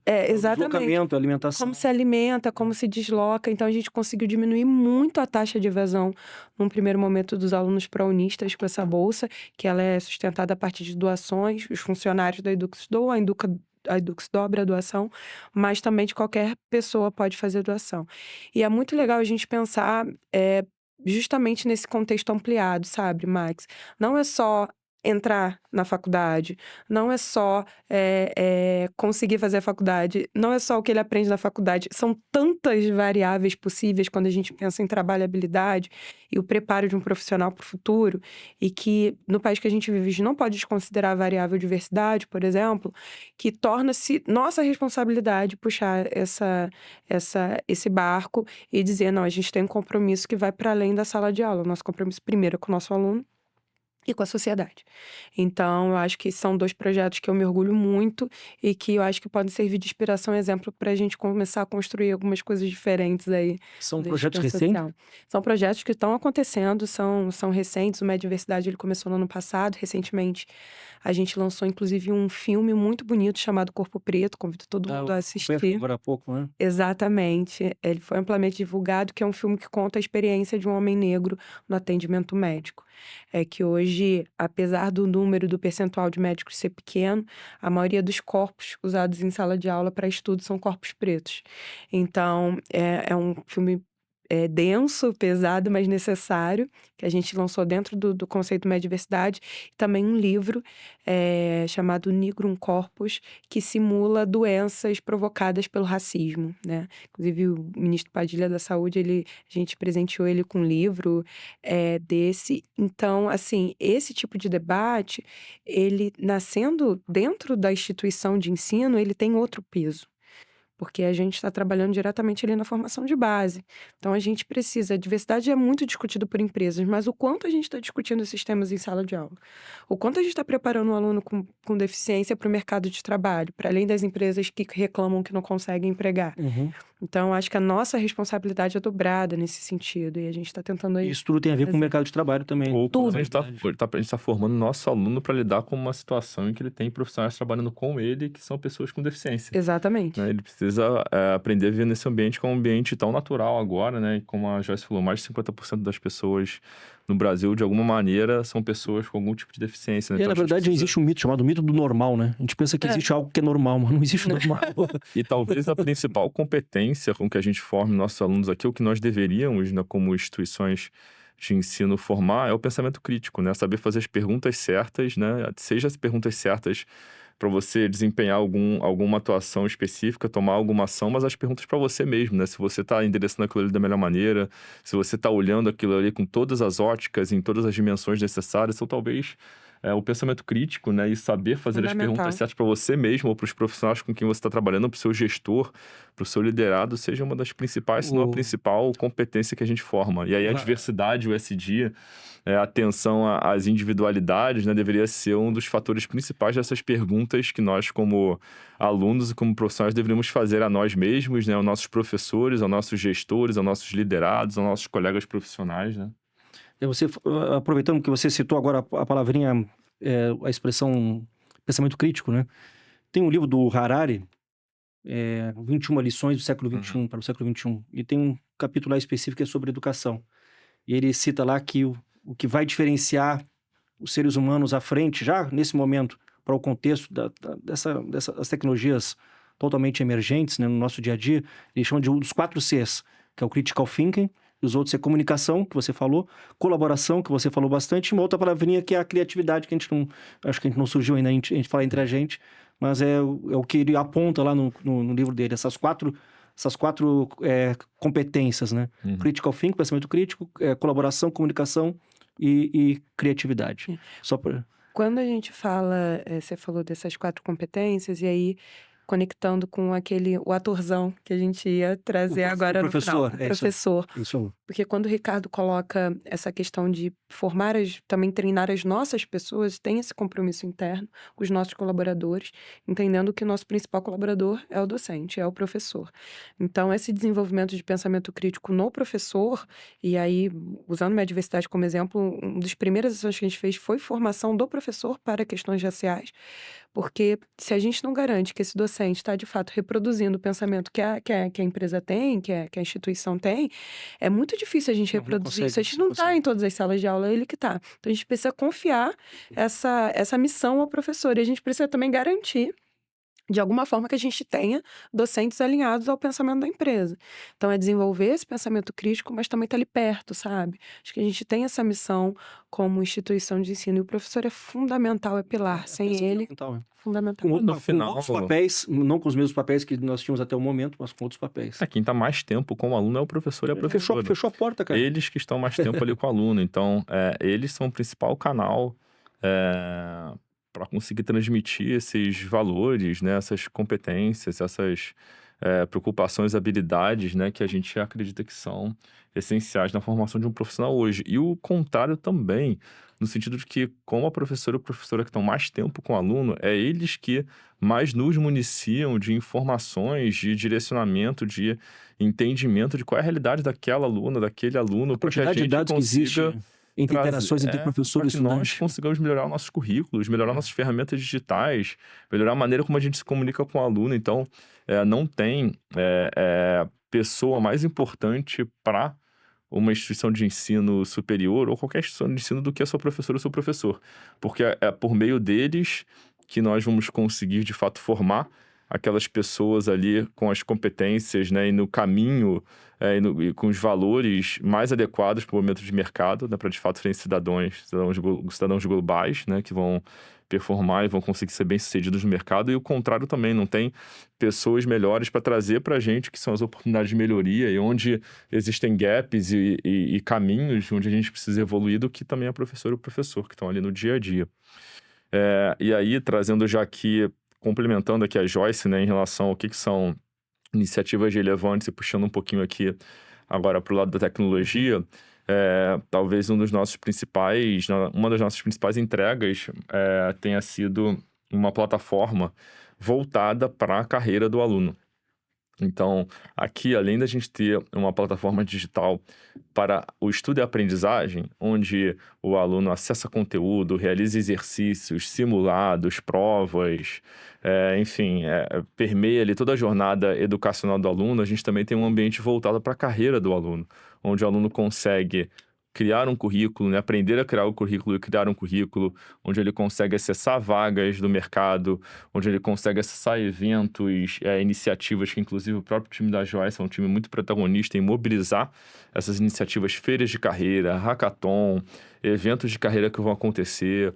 exatamente. deslocamento, a alimentação. Como se alimenta, como se desloca. Então, a gente conseguiu diminuir muito a taxa de evasão num primeiro momento dos alunos pró-unistas com essa bolsa, que ela é sustentada a partir de doações. Os funcionários da Edux doam, a Edux dobra a doação, mas também de qualquer pessoa pode fazer doação. E é muito legal a gente pensar justamente nesse contexto ampliado, sabe, Max? Não é só entrar na faculdade, não é só conseguir fazer a faculdade, não é só o que ele aprende na faculdade, são tantas variáveis possíveis quando a gente pensa em trabalhabilidade e o preparo de um profissional para o futuro, e que no país que a gente vive a gente não pode desconsiderar a variável diversidade, por exemplo, que torna-se nossa responsabilidade puxar esse barco e dizer, não, a gente tem um compromisso que vai para além da sala de aula, nosso compromisso primeiro é com o nosso aluno e com a sociedade. Então, eu acho que são 2 projetos que eu me orgulho muito e que eu acho que podem servir de inspiração e exemplo para a gente começar a construir algumas coisas diferentes aí. São projetos recentes? São projetos que estão acontecendo, são recentes. O Medversidade ele começou no ano passado, recentemente. A gente lançou, inclusive, um filme muito bonito chamado Corpo Preto, convido todo mundo a assistir. Agora há pouco, né? Exatamente. Ele foi amplamente divulgado, que é um filme que conta a experiência de um homem negro no atendimento médico. É que hoje, apesar do número do percentual de médicos ser pequeno, a maioria dos corpos usados em sala de aula para estudo são corpos pretos. Então, é um filme denso, pesado, mas necessário, que a gente lançou dentro do conceito Medversidade, e também um livro chamado Nigrum Corpus, que simula doenças provocadas pelo racismo, né? Inclusive, o ministro Padilha da Saúde, a gente presenteou ele com um livro desse. Então, assim, esse tipo de debate, ele nascendo dentro da instituição de ensino, ele tem outro peso. Porque a gente está trabalhando diretamente ali na formação de base. Então, a gente precisa... A diversidade é muito discutida por empresas, mas o quanto a gente está discutindo esses temas em sala de aula? O quanto a gente está preparando um aluno com deficiência para o mercado de trabalho, para além das empresas que reclamam que não conseguem empregar? Então, acho que a nossa responsabilidade é dobrada nesse sentido, e a gente está tentando aí... Isso tudo tem a ver com o mercado de trabalho também. Ou Tudo. a gente está formando nosso aluno para lidar com uma situação em que ele tem profissionais trabalhando com ele que são pessoas com deficiência. Exatamente. Né? Ele precisa aprender a viver nesse ambiente, que é um ambiente tão natural agora, né? E como a Joyce falou, mais de 50% das pessoas no Brasil, de alguma maneira, são pessoas com algum tipo de deficiência. Né? Então, na verdade, existe um mito chamado mito do normal, né? A gente pensa que existe algo que é normal, mas não existe normal. E talvez a principal competência com que a gente forme nossos alunos aqui, o que nós deveríamos, né, como instituições de ensino formar, é o pensamento crítico, né? Saber fazer as perguntas certas, né? Seja as perguntas certas para você desempenhar alguma atuação específica, tomar alguma ação, mas as perguntas para você mesmo, né? Se você está endereçando aquilo ali da melhor maneira, se você está olhando aquilo ali com todas as óticas, em todas as dimensões necessárias, ou talvez o pensamento crítico, né, e saber fazer as perguntas certas para você mesmo ou para os profissionais com quem você está trabalhando, para o seu gestor, para o seu liderado, seja uma das principais, se não a principal competência que a gente forma. E aí a diversidade, o SD, a atenção às individualidades, né, deveria ser um dos fatores principais dessas perguntas que nós, como alunos e como profissionais, deveríamos fazer a nós mesmos, né, aos nossos professores, aos nossos gestores, aos nossos liderados, aos nossos colegas profissionais, né? Você, aproveitando que você citou agora a palavrinha, a expressão pensamento crítico, né? Tem um livro do Harari, 21 lições do século XXI, para o século XXI, e tem um capítulo lá específico que é sobre educação. E ele cita lá que o que vai diferenciar os seres humanos à frente, já nesse momento, para o contexto dessas tecnologias totalmente emergentes, né, no nosso dia a dia, eles chamam de um dos 4 Cs, que é o critical thinking, e os outros é comunicação, que você falou, colaboração, que você falou bastante, e uma outra palavrinha que é a criatividade, que acho que a gente não surgiu ainda, a gente fala entre a gente, mas é o que ele aponta lá no livro dele, essas quatro competências, né? Critical thinking, pensamento crítico, colaboração, comunicação e criatividade. Só para... Quando a gente fala, você falou dessas 4 competências, e aí conectando com o atorzão que a gente ia trazer agora no final. O professor. Isso. Porque quando o Ricardo coloca essa questão de também treinar as nossas pessoas, tem esse compromisso interno com os nossos colaboradores, entendendo que o nosso principal colaborador é o docente, é o professor. Então, esse desenvolvimento de pensamento crítico no professor, e aí, usando minha diversidade como exemplo, uma das primeiras ações que a gente fez foi formação do professor para questões raciais, porque se a gente não garante que esse docente está, de fato, reproduzindo o pensamento que a empresa tem, que a instituição tem, é muito difícil a gente reproduzir isso. A gente não está em todas as salas de aula, é ele que está. Então, a gente precisa confiar essa missão ao professor. E a gente precisa também garantir, de alguma forma, que a gente tenha docentes alinhados ao pensamento da empresa. Então, é desenvolver esse pensamento crítico, mas também estar ali perto, sabe? Acho que a gente tem essa missão como instituição de ensino, e o professor é fundamental, é pilar. Sem ele, fundamental. Com outros papéis, não com os mesmos papéis que nós tínhamos até o momento, mas com outros papéis. Quem está mais tempo com o aluno é o professor e a professora. Fechou a porta, cara. Eles que estão mais tempo ali com o aluno. Então, eles são o principal canal para conseguir transmitir esses valores, né, essas competências, essas preocupações, habilidades, né, que a gente acredita que são essenciais na formação de um profissional hoje. E o contrário também, no sentido de que, como a professora e o professora que estão mais tempo com o aluno, é eles que mais nos municiam de informações, de direcionamento, de entendimento de qual é a realidade daquela aluna, daquele aluno, para que a gente consiga... Que existe entre interações entre professores e estudantes. Nós consigamos melhorar nossos currículos, melhorar nossas ferramentas digitais, melhorar a maneira como a gente se comunica com o aluno. Então, não tem pessoa mais importante para uma instituição de ensino superior ou qualquer instituição de ensino do que a sua professora ou seu professor. Porque é por meio deles que nós vamos conseguir, de fato, formar aquelas pessoas ali com as competências, né, e no caminho e com os valores mais adequados para o momento de mercado, né, para de fato serem cidadãos globais, né, que vão performar e vão conseguir ser bem-sucedidos no mercado. E o contrário também, não tem pessoas melhores para trazer para a gente, que são as oportunidades de melhoria e onde existem gaps e caminhos onde a gente precisa evoluir, do que também a professora e o professor, que estão ali no dia a dia. E aí, trazendo já aqui, complementando aqui a Joyce, né, em relação ao que são iniciativas relevantes, e puxando um pouquinho aqui agora para o lado da tecnologia, talvez uma das nossas principais entregas tenha sido uma plataforma voltada para a carreira do aluno. Então, aqui, além da gente ter uma plataforma digital para o estudo e aprendizagem, onde o aluno acessa conteúdo, realiza exercícios, simulados, provas, enfim, permeia ali toda a jornada educacional do aluno, a gente também tem um ambiente voltado para a carreira do aluno, onde o aluno consegue criar um currículo, né? Aprender a criar o currículo e criar um currículo, onde ele consegue acessar vagas do mercado, onde ele consegue acessar eventos, iniciativas, que inclusive o próprio time da Joyce é um time muito protagonista em mobilizar essas iniciativas, feiras de carreira, hackathon, eventos de carreira que vão acontecer.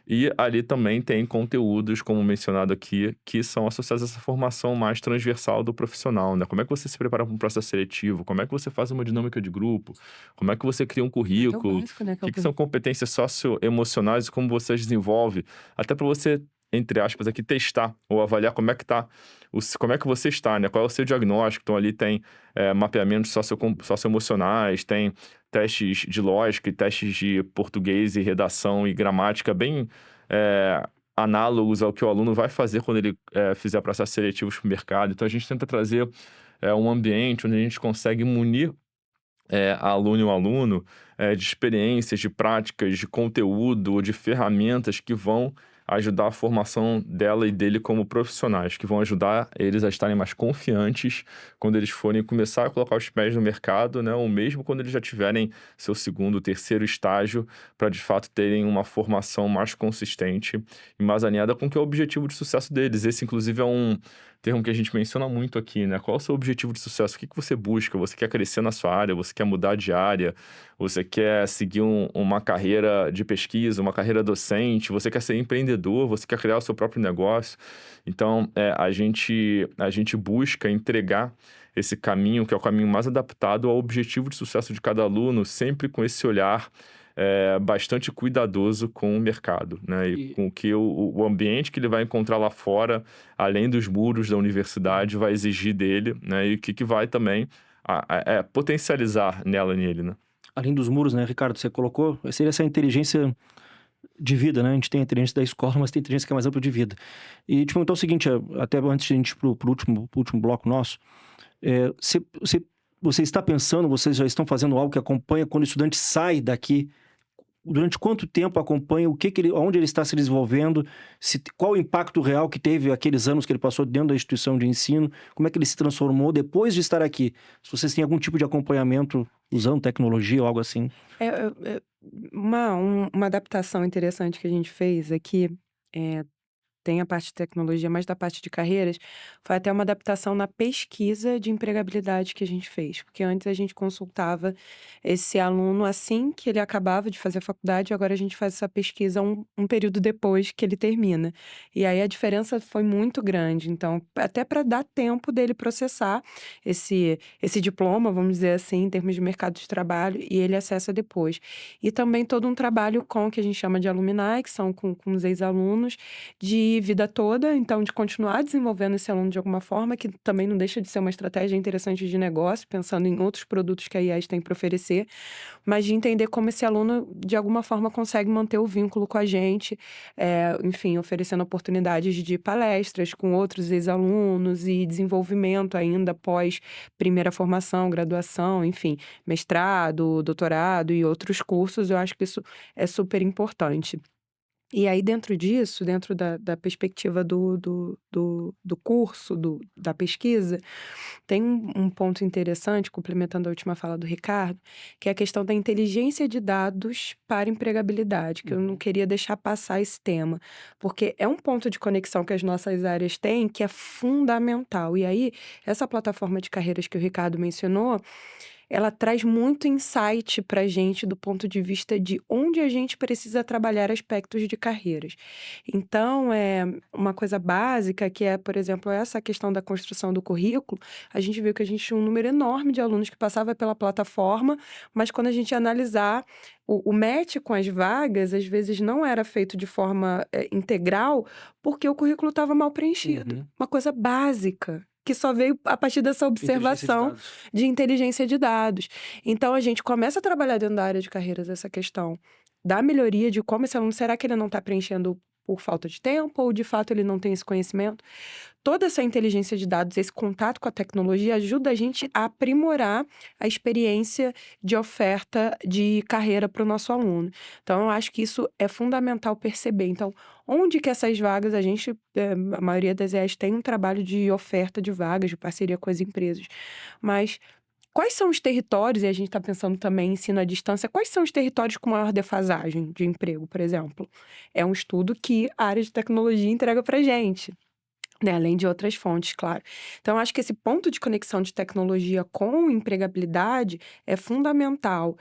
E ali também tem conteúdos, como mencionado aqui, que são associados a essa formação mais transversal do profissional, né? Como é que você se prepara para um processo seletivo? Como é que você faz uma dinâmica de grupo? Como é que você cria um Até o currículo? básico, né? O que são competências socioemocionais e como você as desenvolve? Até para você, entre aspas, aqui testar ou avaliar como é que tá, como é que você está, né? Qual é o seu diagnóstico? Então ali tem mapeamentos socioemocionais, tem testes de lógica e testes de português e redação e gramática bem análogos ao que o aluno vai fazer quando ele fizer processos seletivos para o mercado. Então, a gente tenta trazer um ambiente onde a gente consegue munir a aluna e o aluno de experiências, de práticas, de conteúdo, de ferramentas que vão ajudar a formação dela e dele como profissionais, que vão ajudar eles a estarem mais confiantes quando eles forem começar a colocar os pés no mercado, né? Ou mesmo quando eles já tiverem seu segundo, terceiro estágio, para de fato terem uma formação mais consistente e mais alinhada com o que é o objetivo de sucesso deles. Esse, inclusive, é um termo que a gente menciona muito aqui, né? Qual é o seu objetivo de sucesso? O que você busca? Você quer crescer na sua área? Você quer mudar de área? Você quer seguir uma carreira de pesquisa, uma carreira docente? Você quer ser empreendedor? Você quer criar o seu próprio negócio? Então, a gente busca entregar esse caminho, que é o caminho mais adaptado ao objetivo de sucesso de cada aluno, sempre com esse olhar bastante cuidadoso com o mercado, né? E com que o ambiente que ele vai encontrar lá fora, além dos muros da universidade, vai exigir dele, né? E o que vai também potencializar nele, né? Além dos muros, né, Ricardo, você colocou, seria essa inteligência de vida, né? A gente tem a inteligência da escola, mas tem a inteligência que é mais ampla de vida. E te perguntar o seguinte, até antes de a gente ir pro último bloco nosso, você está pensando, vocês já estão fazendo algo que acompanha quando o estudante sai daqui? Durante quanto tempo acompanha, onde ele está se desenvolvendo, qual o impacto real que teve aqueles anos que ele passou dentro da instituição de ensino, como é que ele se transformou depois de estar aqui? Se vocês têm algum tipo de acompanhamento usando tecnologia ou algo assim. Uma adaptação interessante que a gente fez aqui, tem a parte de tecnologia, mas da parte de carreiras, foi até uma adaptação na pesquisa de empregabilidade que a gente fez. Porque antes a gente consultava esse aluno assim que ele acabava de fazer a faculdade, agora a gente faz essa pesquisa um período depois que ele termina. E aí a diferença foi muito grande. Então, até para dar tempo dele processar esse diploma, vamos dizer assim, em termos de mercado de trabalho, e ele acessa depois. E também todo um trabalho com o que a gente chama de alumni, que são com os ex-alunos, de vida toda, então de continuar desenvolvendo esse aluno de alguma forma, que também não deixa de ser uma estratégia interessante de negócio, pensando em outros produtos que a IES tem para oferecer, mas de entender como esse aluno, de alguma forma, consegue manter o vínculo com a gente, enfim, oferecendo oportunidades de palestras com outros ex-alunos e desenvolvimento ainda após primeira formação, graduação, enfim, mestrado, doutorado e outros cursos. Eu acho que isso é super importante. E aí, dentro disso, dentro da perspectiva do curso, da pesquisa, tem um ponto interessante, complementando a última fala do Ricardo, que é a questão da inteligência de dados para empregabilidade, que eu não queria deixar passar esse tema, porque é um ponto de conexão que as nossas áreas têm que é fundamental. E aí, essa plataforma de carreiras que o Ricardo mencionou, ela traz muito insight para a gente do ponto de vista de onde a gente precisa trabalhar aspectos de carreiras. Então, uma coisa básica que é, por exemplo, essa questão da construção do currículo, a gente viu que a gente tinha um número enorme de alunos que passava pela plataforma, mas quando a gente ia analisar o match com as vagas, às vezes não era feito de forma integral, porque o currículo estava mal preenchido. Uma coisa básica, que só veio a partir dessa observação de inteligência de dados. Então, a gente começa a trabalhar dentro da área de carreiras essa questão da melhoria de como esse aluno, será que ele não está preenchendo por falta de tempo ou de fato ele não tem esse conhecimento? Toda essa inteligência de dados, esse contato com a tecnologia ajuda a gente a aprimorar a experiência de oferta de carreira para o nosso aluno. Então, eu acho que isso é fundamental perceber. Então, onde que essas vagas, a maioria das EAs tem um trabalho de oferta de vagas, de parceria com as empresas, mas quais são os territórios, e a gente está pensando também em ensino à distância, quais são os territórios com maior defasagem de emprego, por exemplo? É um estudo que a área de tecnologia entrega para a gente, né? Além de outras fontes, claro. Então, acho que esse ponto de conexão de tecnologia com empregabilidade é fundamental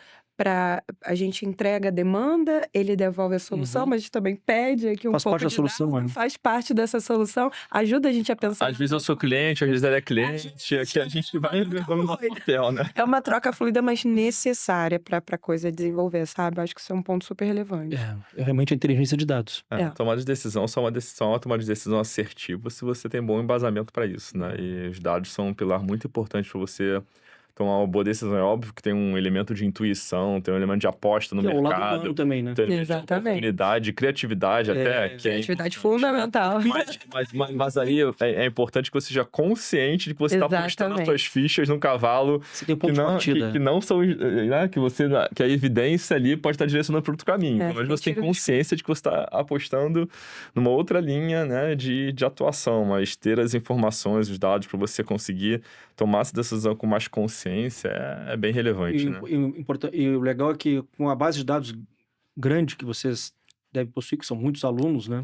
a gente entrega a demanda, ele devolve a solução, mas a gente também pede aqui um Faz pouco parte da de solução, dado, né? faz parte dessa solução, ajuda a gente a pensar. Às vezes eu sou cliente, às vezes ela é cliente, aqui a gente vai levando no papel, né? É uma troca fluida, mas necessária para a coisa desenvolver, sabe? Eu acho que isso é um ponto super relevante. É realmente a inteligência de dados. Tomada de decisão só uma tomada de decisão assertiva se você tem bom embasamento para isso, né? E os dados são um pilar muito importante para você tomar uma boa decisão. É óbvio que tem um elemento de intuição, tem um elemento de aposta no Que é o lado mercado, humano também, né? tem um elemento de Exatamente. oportunidade, criatividade até, que é Atividade importante. fundamental. Mas aí é importante que você seja consciente de que você está apostando as Exatamente. suas fichas num cavalo Você tem um que ponto de não, partida. que não são, né, que a evidência ali pode estar direcionando para outro caminho. Mas tem você tem tiro de consciência de que você está apostando numa outra linha, né, de atuação, mas ter as informações, os dados para você conseguir tomar essa decisão com mais consciência é bem relevante, né? E o legal é que com a base de dados grande que vocês devem possuir, que são muitos alunos, né?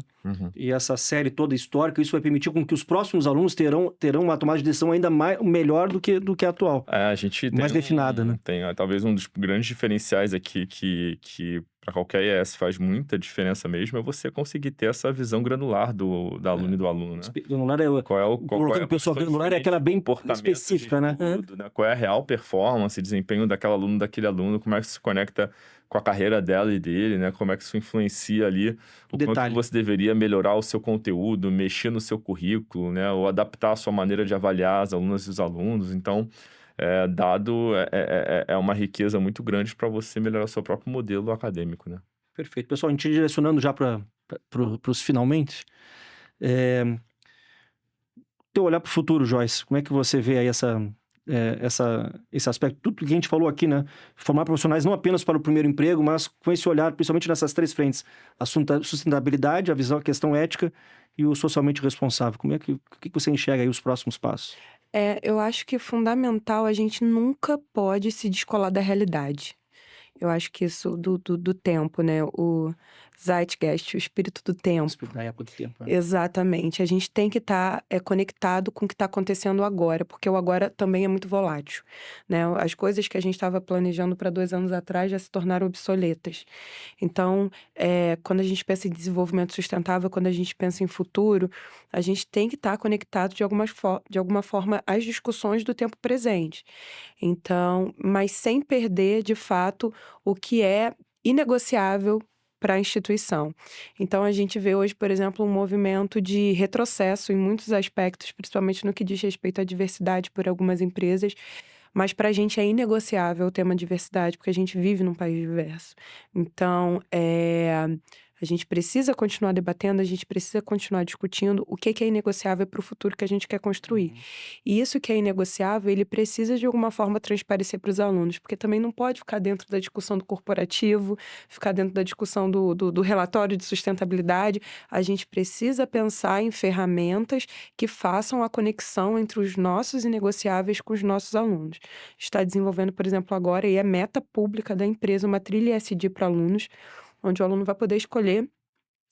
E essa série toda histórica, isso vai permitir com que os próximos alunos terão uma tomada de decisão ainda melhor do que a atual. A gente tem mais definada, né? Tem talvez um dos grandes diferenciais aqui que para qualquer IES faz muita diferença mesmo, é você conseguir ter essa visão granular da aluna e do aluno, né? Granular colocando o pessoal granular é aquela bem específica, né? Tudo, né? Qual é a real performance, desempenho daquele aluno, como é que isso se conecta com a carreira dela e dele, né? Como é que isso influencia ali o quanto você deveria melhorar o seu conteúdo, mexer no seu currículo, né? Ou adaptar a sua maneira de avaliar as alunas e os alunos. Então, dado é uma riqueza muito grande para você melhorar o seu próprio modelo acadêmico, né? Perfeito. Pessoal, a gente direcionando já para os finalmente. Teu olhar para o futuro, Joyce, como é que você vê aí esse aspecto? Tudo que a gente falou aqui, né? Formar profissionais não apenas para o primeiro emprego, mas com esse olhar, principalmente nessas 3 frentes. A sustentabilidade, a questão ética e o socialmente responsável. O que você enxerga aí os próximos passos? Eu acho que é fundamental, a gente nunca pode se descolar da realidade. Eu acho que isso do tempo, né? O Zeitgeist, o espírito do tempo. Da época do tempo. Exatamente. A gente tem que estar conectado com o que está acontecendo agora, porque o agora também é muito volátil, né? As coisas que a gente estava planejando para 2 anos atrás já se tornaram obsoletas. Então, quando a gente pensa em desenvolvimento sustentável, quando a gente pensa em futuro, a gente tem que estar conectado de alguma forma às discussões do tempo presente. Então, mas sem perder, de fato, o que é inegociável para a instituição. Então, a gente vê hoje, por exemplo, um movimento de retrocesso em muitos aspectos, principalmente no que diz respeito à diversidade por algumas empresas, mas para a gente é inegociável o tema diversidade, porque a gente vive num país diverso. Então, a gente precisa continuar debatendo, a gente precisa continuar discutindo o que é inegociável para o futuro que a gente quer construir. E isso que é inegociável, ele precisa de alguma forma transparecer para os alunos, porque também não pode ficar dentro da discussão do corporativo, ficar dentro da discussão do relatório de sustentabilidade. A gente precisa pensar em ferramentas que façam a conexão entre os nossos inegociáveis com os nossos alunos. Está desenvolvendo, por exemplo, agora, e é meta pública da empresa, uma trilha ESG para alunos, onde o aluno vai poder escolher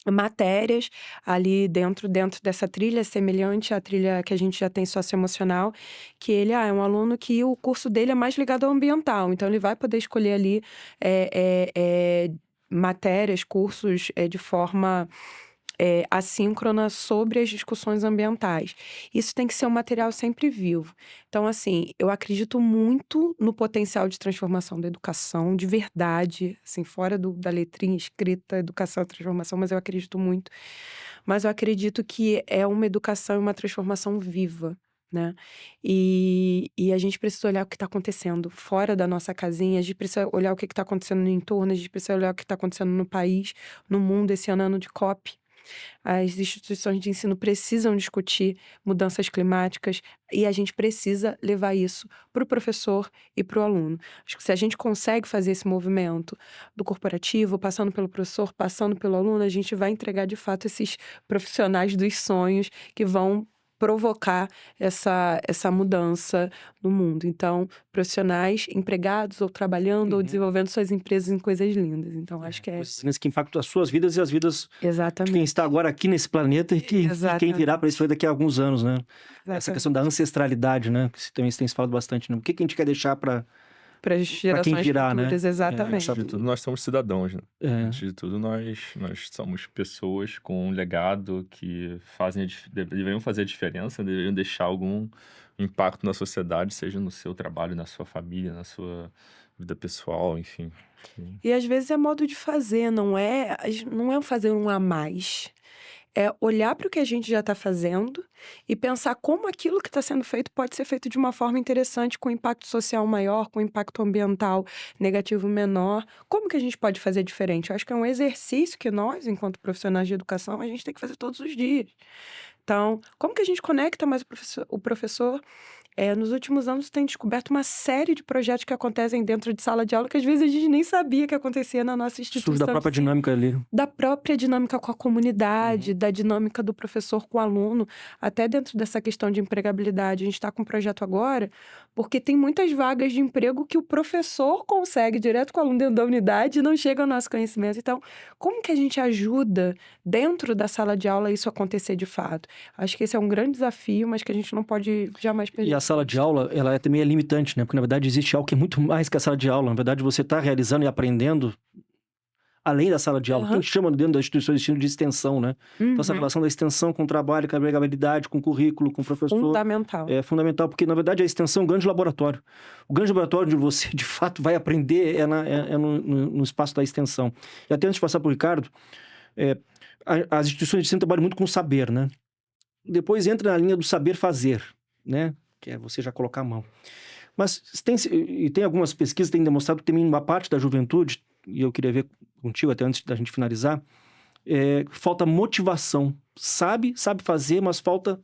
matérias ali dentro dessa trilha, semelhante à trilha que a gente já tem socioemocional, que ele é um aluno que o curso dele é mais ligado ao ambiental, então ele vai poder escolher ali matérias, cursos de forma assíncrona sobre as discussões ambientais. Isso tem que ser um material sempre vivo. Então, assim, eu acredito muito no potencial de transformação da educação, de verdade, assim, fora da letrinha escrita, educação e transformação, mas eu acredito muito. Mas eu acredito que é uma educação e uma transformação viva, né? E a gente precisa olhar o que está acontecendo fora da nossa casinha, a gente precisa olhar o que está acontecendo no entorno, a gente precisa olhar o que está acontecendo no país, no mundo, esse ano de COP. As instituições de ensino precisam discutir mudanças climáticas e a gente precisa levar isso para o professor e para o aluno. Acho que se a gente consegue fazer esse movimento do corporativo, passando pelo professor, passando pelo aluno, a gente vai entregar de fato esses profissionais dos sonhos que vão provocar essa mudança no mundo. Então, profissionais empregados ou trabalhando ou desenvolvendo suas empresas em coisas lindas. Então, acho que coisas que impactam as suas vidas e as vidas de quem está agora aqui nesse planeta e quem virá para isso daqui a alguns anos, né? Essa questão da ancestralidade, né? Que também se tem falado bastante, né? O que a gente quer deixar para para as gerações virá, né? futuras, exatamente. Antes de tudo, nós somos cidadãos, né? É. Antes de tudo, nós somos pessoas com um legado que deveriam fazer a diferença, deveriam deixar algum impacto na sociedade, seja no seu trabalho, na sua família, na sua vida pessoal, enfim. E às vezes é modo de fazer, não é fazer um a mais. É olhar para o que a gente já está fazendo e pensar como aquilo que está sendo feito pode ser feito de uma forma interessante, com impacto social maior, com impacto ambiental negativo menor. Como que a gente pode fazer diferente? Eu acho que é um exercício que nós, enquanto profissionais de educação, a gente tem que fazer todos os dias. Então, como que a gente conecta mais o professor? Nos últimos anos tem descoberto uma série de projetos que acontecem dentro de sala de aula que às vezes a gente nem sabia que acontecia na nossa instituição. Surge da própria dinâmica ali. Da própria dinâmica com a comunidade, da dinâmica do professor com o aluno, até dentro dessa questão de empregabilidade. A gente está com um projeto agora, porque tem muitas vagas de emprego que o professor consegue direto com o aluno dentro da unidade e não chega ao nosso conhecimento. Então, como que a gente ajuda dentro da sala de aula isso acontecer de fato? Acho que esse é um grande desafio, mas que a gente não pode jamais perder. E a sala de aula, ela também é limitante, né? Porque, na verdade, existe algo que é muito mais que a sala de aula. Na verdade, você está realizando e aprendendo além da sala de aula. Que a gente chama dentro das instituições de ensino de extensão, né? Então, essa relação da extensão com o trabalho, com a empregabilidade, com o currículo, com o professor. Fundamental. É fundamental, porque, na verdade, a extensão é um grande laboratório. O grande laboratório onde você, de fato, vai aprender é no espaço da extensão. E até antes de passar para o Ricardo, as instituições de ensino trabalham muito com o saber, né? Depois entra na linha do saber fazer, né? Que é você já colocar a mão. Mas tem algumas pesquisas que têm demonstrado que tem uma parte da juventude, e eu queria ver contigo até antes da gente finalizar, falta motivação. Sabe fazer, mas falta,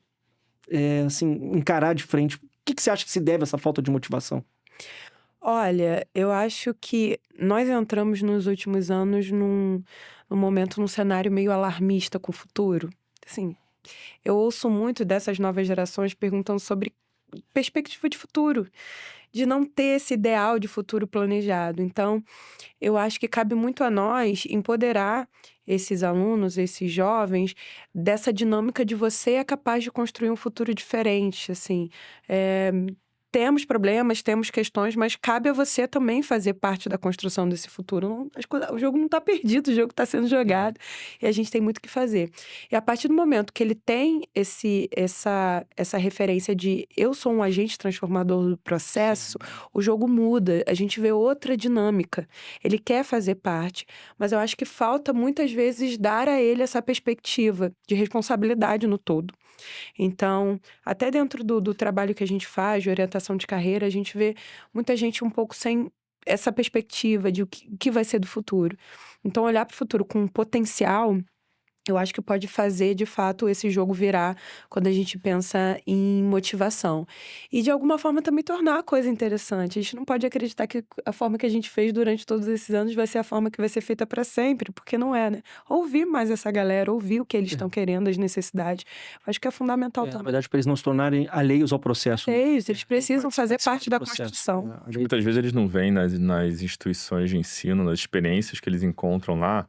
encarar de frente. O que você acha que se deve a essa falta de motivação? Olha, eu acho que nós entramos nos últimos anos num cenário meio alarmista com o futuro. Assim, eu ouço muito dessas novas gerações perguntando sobre perspectiva de futuro, de não ter esse ideal de futuro planejado. Então, eu acho que cabe muito a nós empoderar esses alunos, esses jovens, dessa dinâmica de você é capaz de construir um futuro diferente, assim. Temos problemas, temos questões, mas cabe a você também fazer parte da construção desse futuro. O jogo não está perdido, o jogo está sendo jogado e a gente tem muito o que fazer. E a partir do momento que ele tem essa referência de eu sou um agente transformador do processo, o jogo muda, a gente vê outra dinâmica. Ele quer fazer parte, mas eu acho que falta muitas vezes dar a ele essa perspectiva de responsabilidade no todo. Então, até dentro do trabalho que a gente faz, de orientação de carreira, a gente vê muita gente um pouco sem essa perspectiva de o que vai ser do futuro. Então, olhar para o futuro com potencial, eu acho que pode fazer, de fato, esse jogo virar quando a gente pensa em motivação. E, de alguma forma, também tornar a coisa interessante. A gente não pode acreditar que a forma que a gente fez durante todos esses anos vai ser a forma que vai ser feita para sempre, porque não é, né? Ouvir mais essa galera, ouvir o que eles estão querendo, as necessidades. Acho que é fundamental também. Na verdade, para eles não se tornarem alheios ao processo. Alheios, eles precisam fazer parte da construção. Muitas vezes eles não veem nas instituições de ensino, nas experiências que eles encontram lá,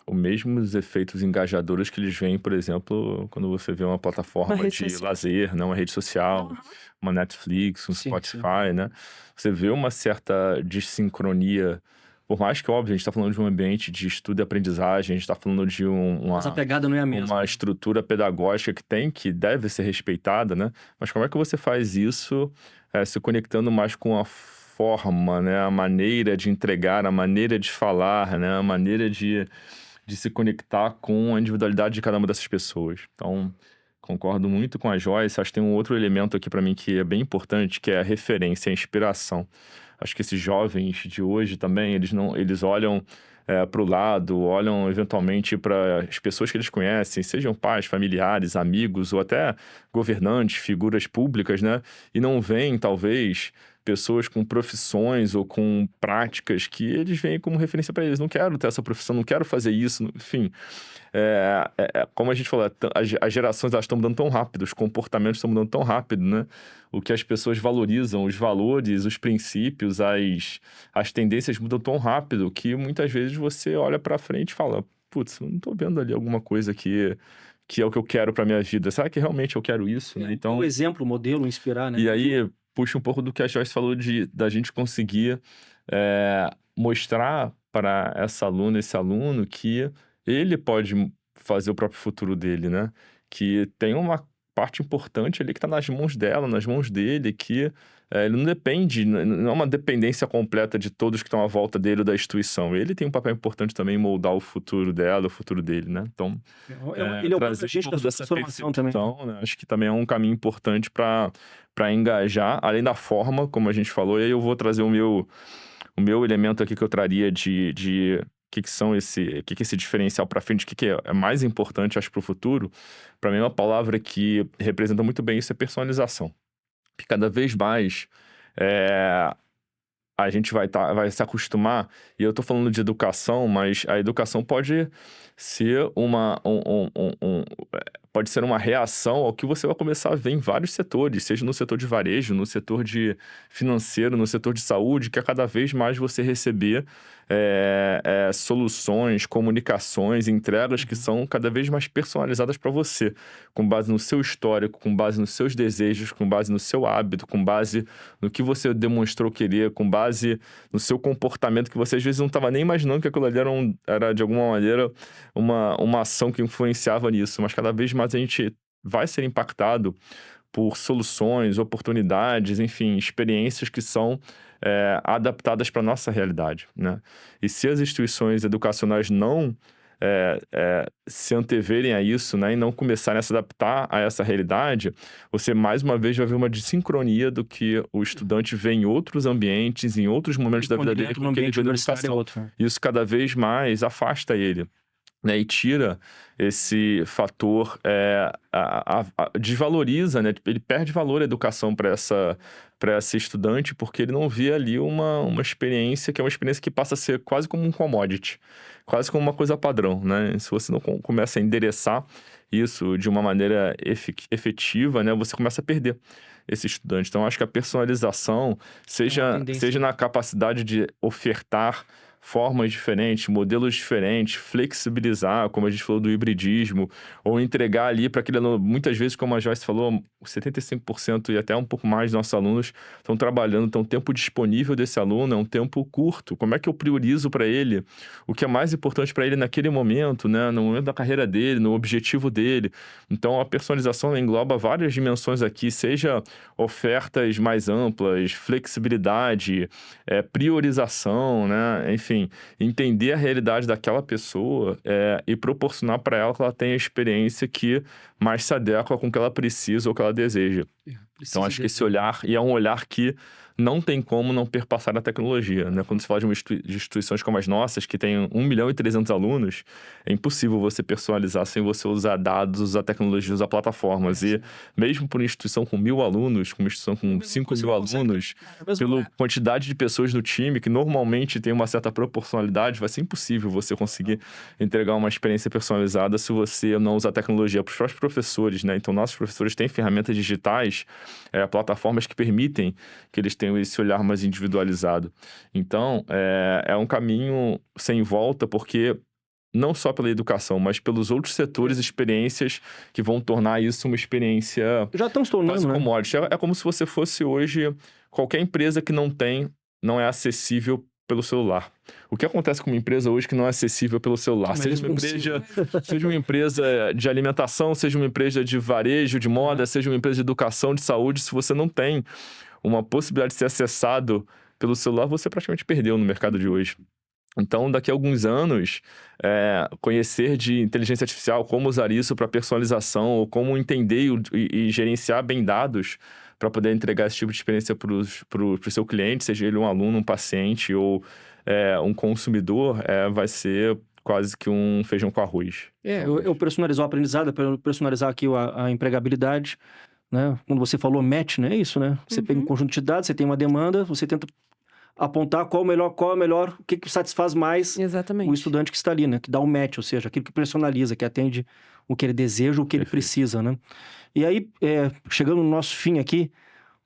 os mesmos efeitos engajadores que eles veem, por exemplo, quando você vê uma plataforma de lazer, né? Uma rede social, uma Netflix, um Spotify, né? Você vê uma certa desincronia, por mais que, óbvio, a gente está falando de um ambiente de estudo e aprendizagem, a gente está falando de mas a pegada não é a mesma. Uma estrutura pedagógica que deve ser respeitada, né? Mas como é que você faz isso se conectando mais com a forma, né? A maneira de entregar, a maneira de falar, né? A maneira de se conectar com a individualidade de cada uma dessas pessoas. Então, concordo muito com a Joyce. Acho que tem um outro elemento aqui para mim que é bem importante, que é a referência, a inspiração. Acho que esses jovens de hoje também, eles olham para o lado, olham eventualmente para as pessoas que eles conhecem, sejam pais, familiares, amigos ou até governantes, figuras públicas, né? E não veem, talvez, pessoas com profissões ou com práticas que eles veem como referência para eles. Não quero ter essa profissão, não quero fazer isso, enfim. Como a gente falou, as gerações elas estão mudando tão rápido, os comportamentos estão mudando tão rápido, né? O que as pessoas valorizam, os valores, os princípios, as tendências mudam tão rápido que muitas vezes você olha para frente e fala, putz, não estou vendo ali alguma coisa que é o que eu quero para minha vida. Será que realmente eu quero isso, né? Então, o exemplo, o modelo, inspirar, né? E aí, puxa um pouco do que a Joyce falou da gente conseguir mostrar para essa aluna, esse aluno, que ele pode fazer o próprio futuro dele, né? Que tem uma parte importante ali que está nas mãos dela, nas mãos dele, que ele não depende, não é uma dependência completa de todos que estão à volta dele ou da instituição. Ele tem um papel importante também em moldar o futuro dela, o futuro dele, né? Então, ele é o trazer agente da sua formação também. Né? Acho que também é um caminho importante para engajar, além da forma, como a gente falou. E aí eu vou trazer o meu elemento aqui que eu traria de que são esse diferencial para frente, o que é mais importante, acho, para o futuro. Para mim, uma palavra que representa muito bem isso é personalização. Que cada vez mais a gente vai se acostumar, e eu estou falando de educação, mas a educação pode ser pode ser uma reação ao que você vai começar a ver em vários setores, seja no setor de varejo, no setor de financeiro, no setor de saúde, que é cada vez mais você receber soluções, comunicações, entregas que são cada vez mais personalizadas para você, com base no seu histórico, com base nos seus desejos, com base no seu hábito, com base no que você demonstrou querer, com base no seu comportamento, que você às vezes não estava nem imaginando que aquilo ali era de alguma maneira uma ação que influenciava nisso, mas cada vez mais a gente vai ser impactado por soluções, oportunidades, enfim, experiências que são adaptadas para a nossa realidade, né? E se as instituições educacionais não se anteverem a isso, né, e não começarem a se adaptar a essa realidade, você mais uma vez vai ver uma desincronia do que o estudante vê em outros ambientes, em outros momentos da vida dele, com que ele vê na educação. Isso cada vez mais afasta ele, né, e tira esse fator, desvaloriza, né? Ele perde valor a educação para esse estudante, porque ele não vê ali uma experiência que é uma experiência que passa a ser quase como um commodity, quase como uma coisa padrão, né? Se você não começa a endereçar isso de uma maneira efetiva, né, você começa a perder esse estudante. Então, acho que a personalização, seja na capacidade de ofertar formas diferentes, modelos diferentes, flexibilizar, como a gente falou do hibridismo, ou entregar ali para aquele aluno, muitas vezes, como a Joyce falou, 75% e até um pouco mais dos nossos alunos estão trabalhando, então o tempo disponível desse aluno é um tempo curto. Como é que eu priorizo para ele o que é mais importante para ele naquele momento, né? No momento da carreira dele, no objetivo dele? Então, a personalização engloba várias dimensões aqui, seja ofertas mais amplas, flexibilidade, priorização, né? Enfim, entender a realidade daquela pessoa e proporcionar para ela que ela tenha a experiência que mais se adequa com o que ela precisa ou que ela deseja. Então, acho que esse olhar, e é um olhar que não tem como não perpassar a tecnologia, né? Quando se fala de instituições como as nossas, que tem 1.300.000 alunos, é impossível você personalizar sem você usar dados, usar tecnologia, usar plataformas. E mesmo por uma instituição com 1.000 alunos, com uma instituição com 5.000 alunos, pela quantidade de pessoas no time, que normalmente tem uma certa proporcionalidade, vai ser impossível você conseguir entregar uma experiência personalizada se você não usar tecnologia. Para os próprios professores, né? Então, nossos professores têm ferramentas digitais, plataformas que permitem que eles tenham esse olhar mais individualizado. Então, é um caminho sem volta, porque não só pela educação, mas pelos outros setores, experiências que vão tornar isso uma experiência já estão se tornando, quase né? commodity. É como se você fosse hoje qualquer empresa que não é acessível pelo celular. O que acontece com uma empresa hoje que não é acessível pelo celular? Seja uma empresa de alimentação, seja uma empresa de varejo, de moda, seja uma empresa de educação, de saúde, se você não tem uma possibilidade de ser acessado pelo celular, você praticamente perdeu no mercado de hoje. Então, daqui a alguns anos, conhecer de inteligência artificial, como usar isso para personalização, ou como entender e gerenciar bem dados para poder entregar esse tipo de experiência para o seu cliente, seja ele um aluno, um paciente ou um consumidor, vai ser quase que um feijão com arroz. Eu personalizar o aprendizado, personalizar aqui a empregabilidade, né? Quando você falou match, né? É isso, né? Você pega um conjunto de dados, você tem uma demanda, você tenta apontar qual é o melhor, o que satisfaz mais o estudante que está ali, né? Que dá o match, ou seja, aquilo que personaliza, que atende o que ele deseja, o que ele precisa, né? E aí, chegando no nosso fim aqui,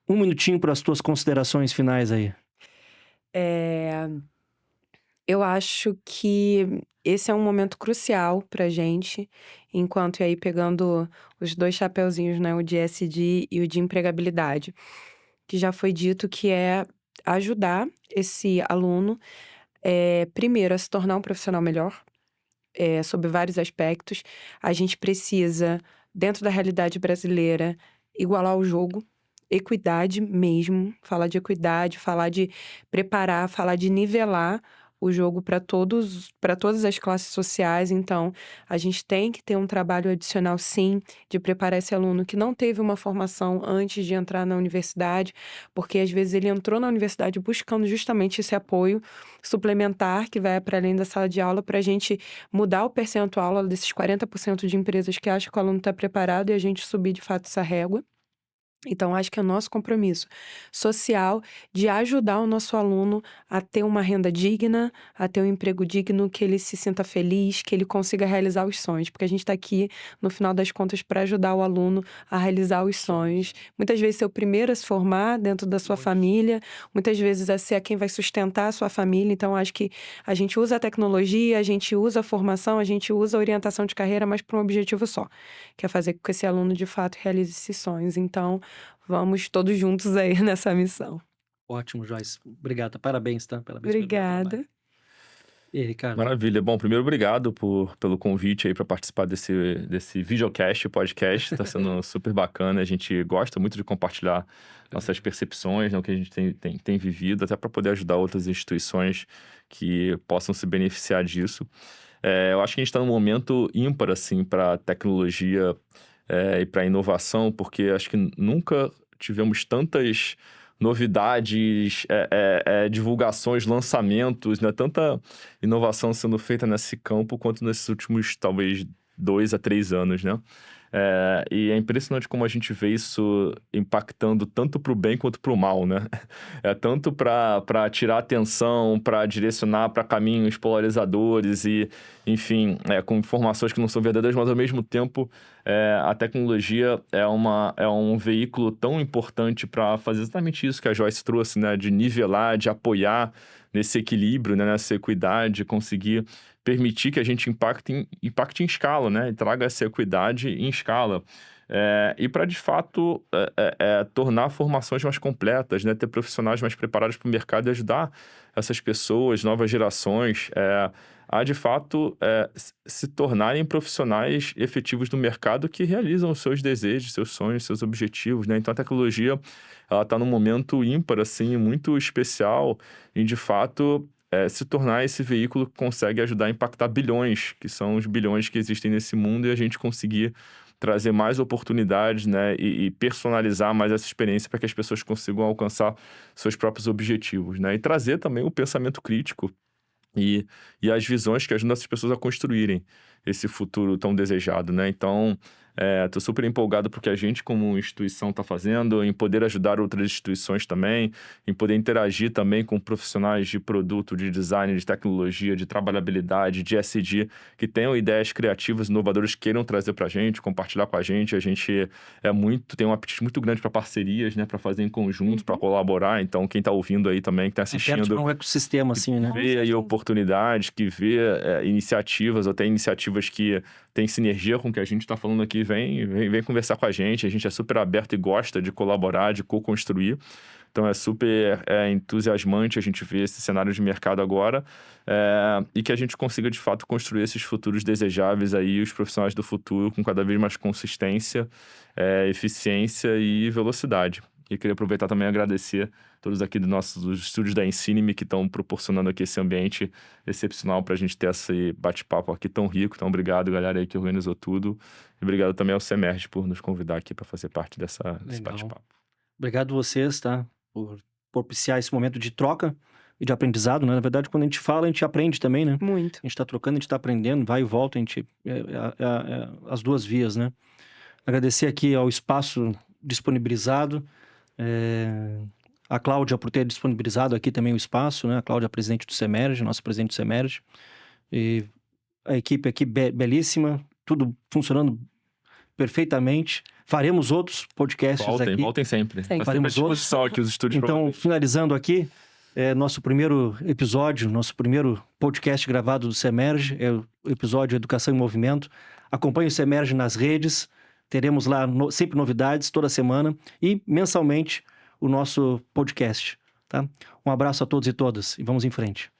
1 minutinho para as tuas considerações finais aí. Eu acho que esse é um momento crucial pra gente, enquanto, e aí pegando os dois chapeuzinhos, né? O de SD e o de empregabilidade. que já foi dito, que é ajudar esse aluno, primeiro, a se tornar um profissional melhor, sob vários aspectos. A gente precisa, dentro da realidade brasileira, igualar o jogo, equidade mesmo, falar de equidade, falar de preparar, falar de nivelar o jogo para todas as classes sociais. Então, a gente tem que ter um trabalho adicional, sim, de preparar esse aluno que não teve uma formação antes de entrar na universidade, porque às vezes ele entrou na universidade buscando justamente esse apoio suplementar que vai para além da sala de aula, para a gente mudar o percentual desses 40% de empresas que acham que o aluno está preparado e a gente subir de fato essa régua. Então, acho que é o nosso compromisso social de ajudar o nosso aluno a ter uma renda digna, a ter um emprego digno, que ele se sinta feliz, que ele consiga realizar os sonhos. Porque a gente está aqui, no final das contas, para ajudar o aluno a realizar os sonhos. Muitas vezes ser o primeiro a se formar dentro da sua família, muitas vezes a ser quem vai sustentar a sua família. Então, acho que a gente usa a tecnologia, a gente usa a formação, a gente usa a orientação de carreira, mas para um objetivo só, que é fazer com que esse aluno, de fato, realize esses sonhos. Então, vamos todos juntos aí nessa missão. Ótimo, Joyce. Obrigado. Parabéns, tá? Parabéns pelo Obrigada. E aí, Ricardo? Maravilha. Bom, primeiro, obrigado pelo convite aí para participar desse videocast, podcast. Está sendo super bacana. A gente gosta muito de compartilhar nossas percepções, né, o que a gente tem vivido, até para poder ajudar outras instituições que possam se beneficiar disso. Eu acho que a gente está num momento ímpar, assim, para tecnologia e para inovação, porque acho que nunca tivemos tantas novidades, divulgações, lançamentos, né? Tanta inovação sendo feita nesse campo quanto nesses últimos, talvez, 2 a 3 anos, né? E é impressionante como a gente vê isso impactando tanto para o bem quanto para o mal, né? Tanto para tirar atenção, para direcionar para caminhos polarizadores e, enfim, com informações que não são verdadeiras, mas ao mesmo tempo a tecnologia é um veículo tão importante para fazer exatamente isso que a Joyce trouxe, né? De nivelar, de apoiar nesse equilíbrio, né? Nessa equidade, conseguir permitir que a gente impacte em escala, né? E traga essa equidade em escala. E para, de fato, tornar formações mais completas, né? Ter profissionais mais preparados para o mercado e ajudar essas pessoas, novas gerações, a, de fato, se tornarem profissionais efetivos no mercado que realizam os seus desejos, seus sonhos, seus objetivos, né? Então, a tecnologia, ela está num momento ímpar, assim, muito especial em, de fato, se tornar esse veículo que consegue ajudar a impactar bilhões, que são os bilhões que existem nesse mundo, e a gente conseguir trazer mais oportunidades, né, e personalizar mais essa experiência para que as pessoas consigam alcançar seus próprios objetivos, né, e trazer também o pensamento crítico e as visões que ajudam essas pessoas a construírem esse futuro tão desejado, né? Então, estou super empolgado porque a gente, como instituição, está fazendo, em poder ajudar outras instituições também, em poder interagir também com profissionais de produto, de design, de tecnologia, de trabalhabilidade, de SD, que tenham ideias criativas, inovadoras, queiram trazer para a gente, compartilhar com a gente. A gente tem um apetite muito grande para parcerias, né? Para fazer em conjunto, para colaborar. Então, quem está ouvindo aí também, que está assistindo... É um ecossistema, assim, né? Vê aí oportunidades, que vê iniciativas, ou até iniciativas que têm sinergia com o que a gente está falando aqui, vem conversar com a gente é super aberto e gosta de colaborar, de co-construir. Então, é super entusiasmante a gente ver esse cenário de mercado agora e que a gente consiga, de fato, construir esses futuros desejáveis aí, os profissionais do futuro com cada vez mais consistência, eficiência e velocidade. E queria aproveitar também e agradecer todos aqui dos estúdios da Ensine-me que estão proporcionando aqui esse ambiente excepcional para a gente ter esse bate-papo aqui tão rico. Então, obrigado, galera aí que organizou tudo. E obrigado também ao Semerge por nos convidar aqui para fazer parte desse bate-papo. Obrigado a vocês, tá? Por propiciar esse momento de troca e de aprendizado, né? Na verdade, quando a gente fala, a gente aprende também, né? Muito. A gente está trocando, a gente está aprendendo, vai e volta, a gente... as duas vias, né? Agradecer aqui ao espaço disponibilizado, a Cláudia por ter disponibilizado aqui também o espaço, né? A Cláudia, presidente do Semerge, nossa presidente do Semerge, e a equipe aqui belíssima, tudo funcionando perfeitamente. Faremos outros podcasts aqui. Voltem sempre. Faremos outros. Aqui os estúdios. Então, finalizando aqui, nosso primeiro episódio, nosso primeiro podcast gravado do Semerge, é o episódio Educação em Movimento. Acompanhe o Semerge nas redes. Teremos lá sempre novidades, toda semana. E, mensalmente, o nosso podcast, tá? Um abraço a todos e todas e vamos em frente.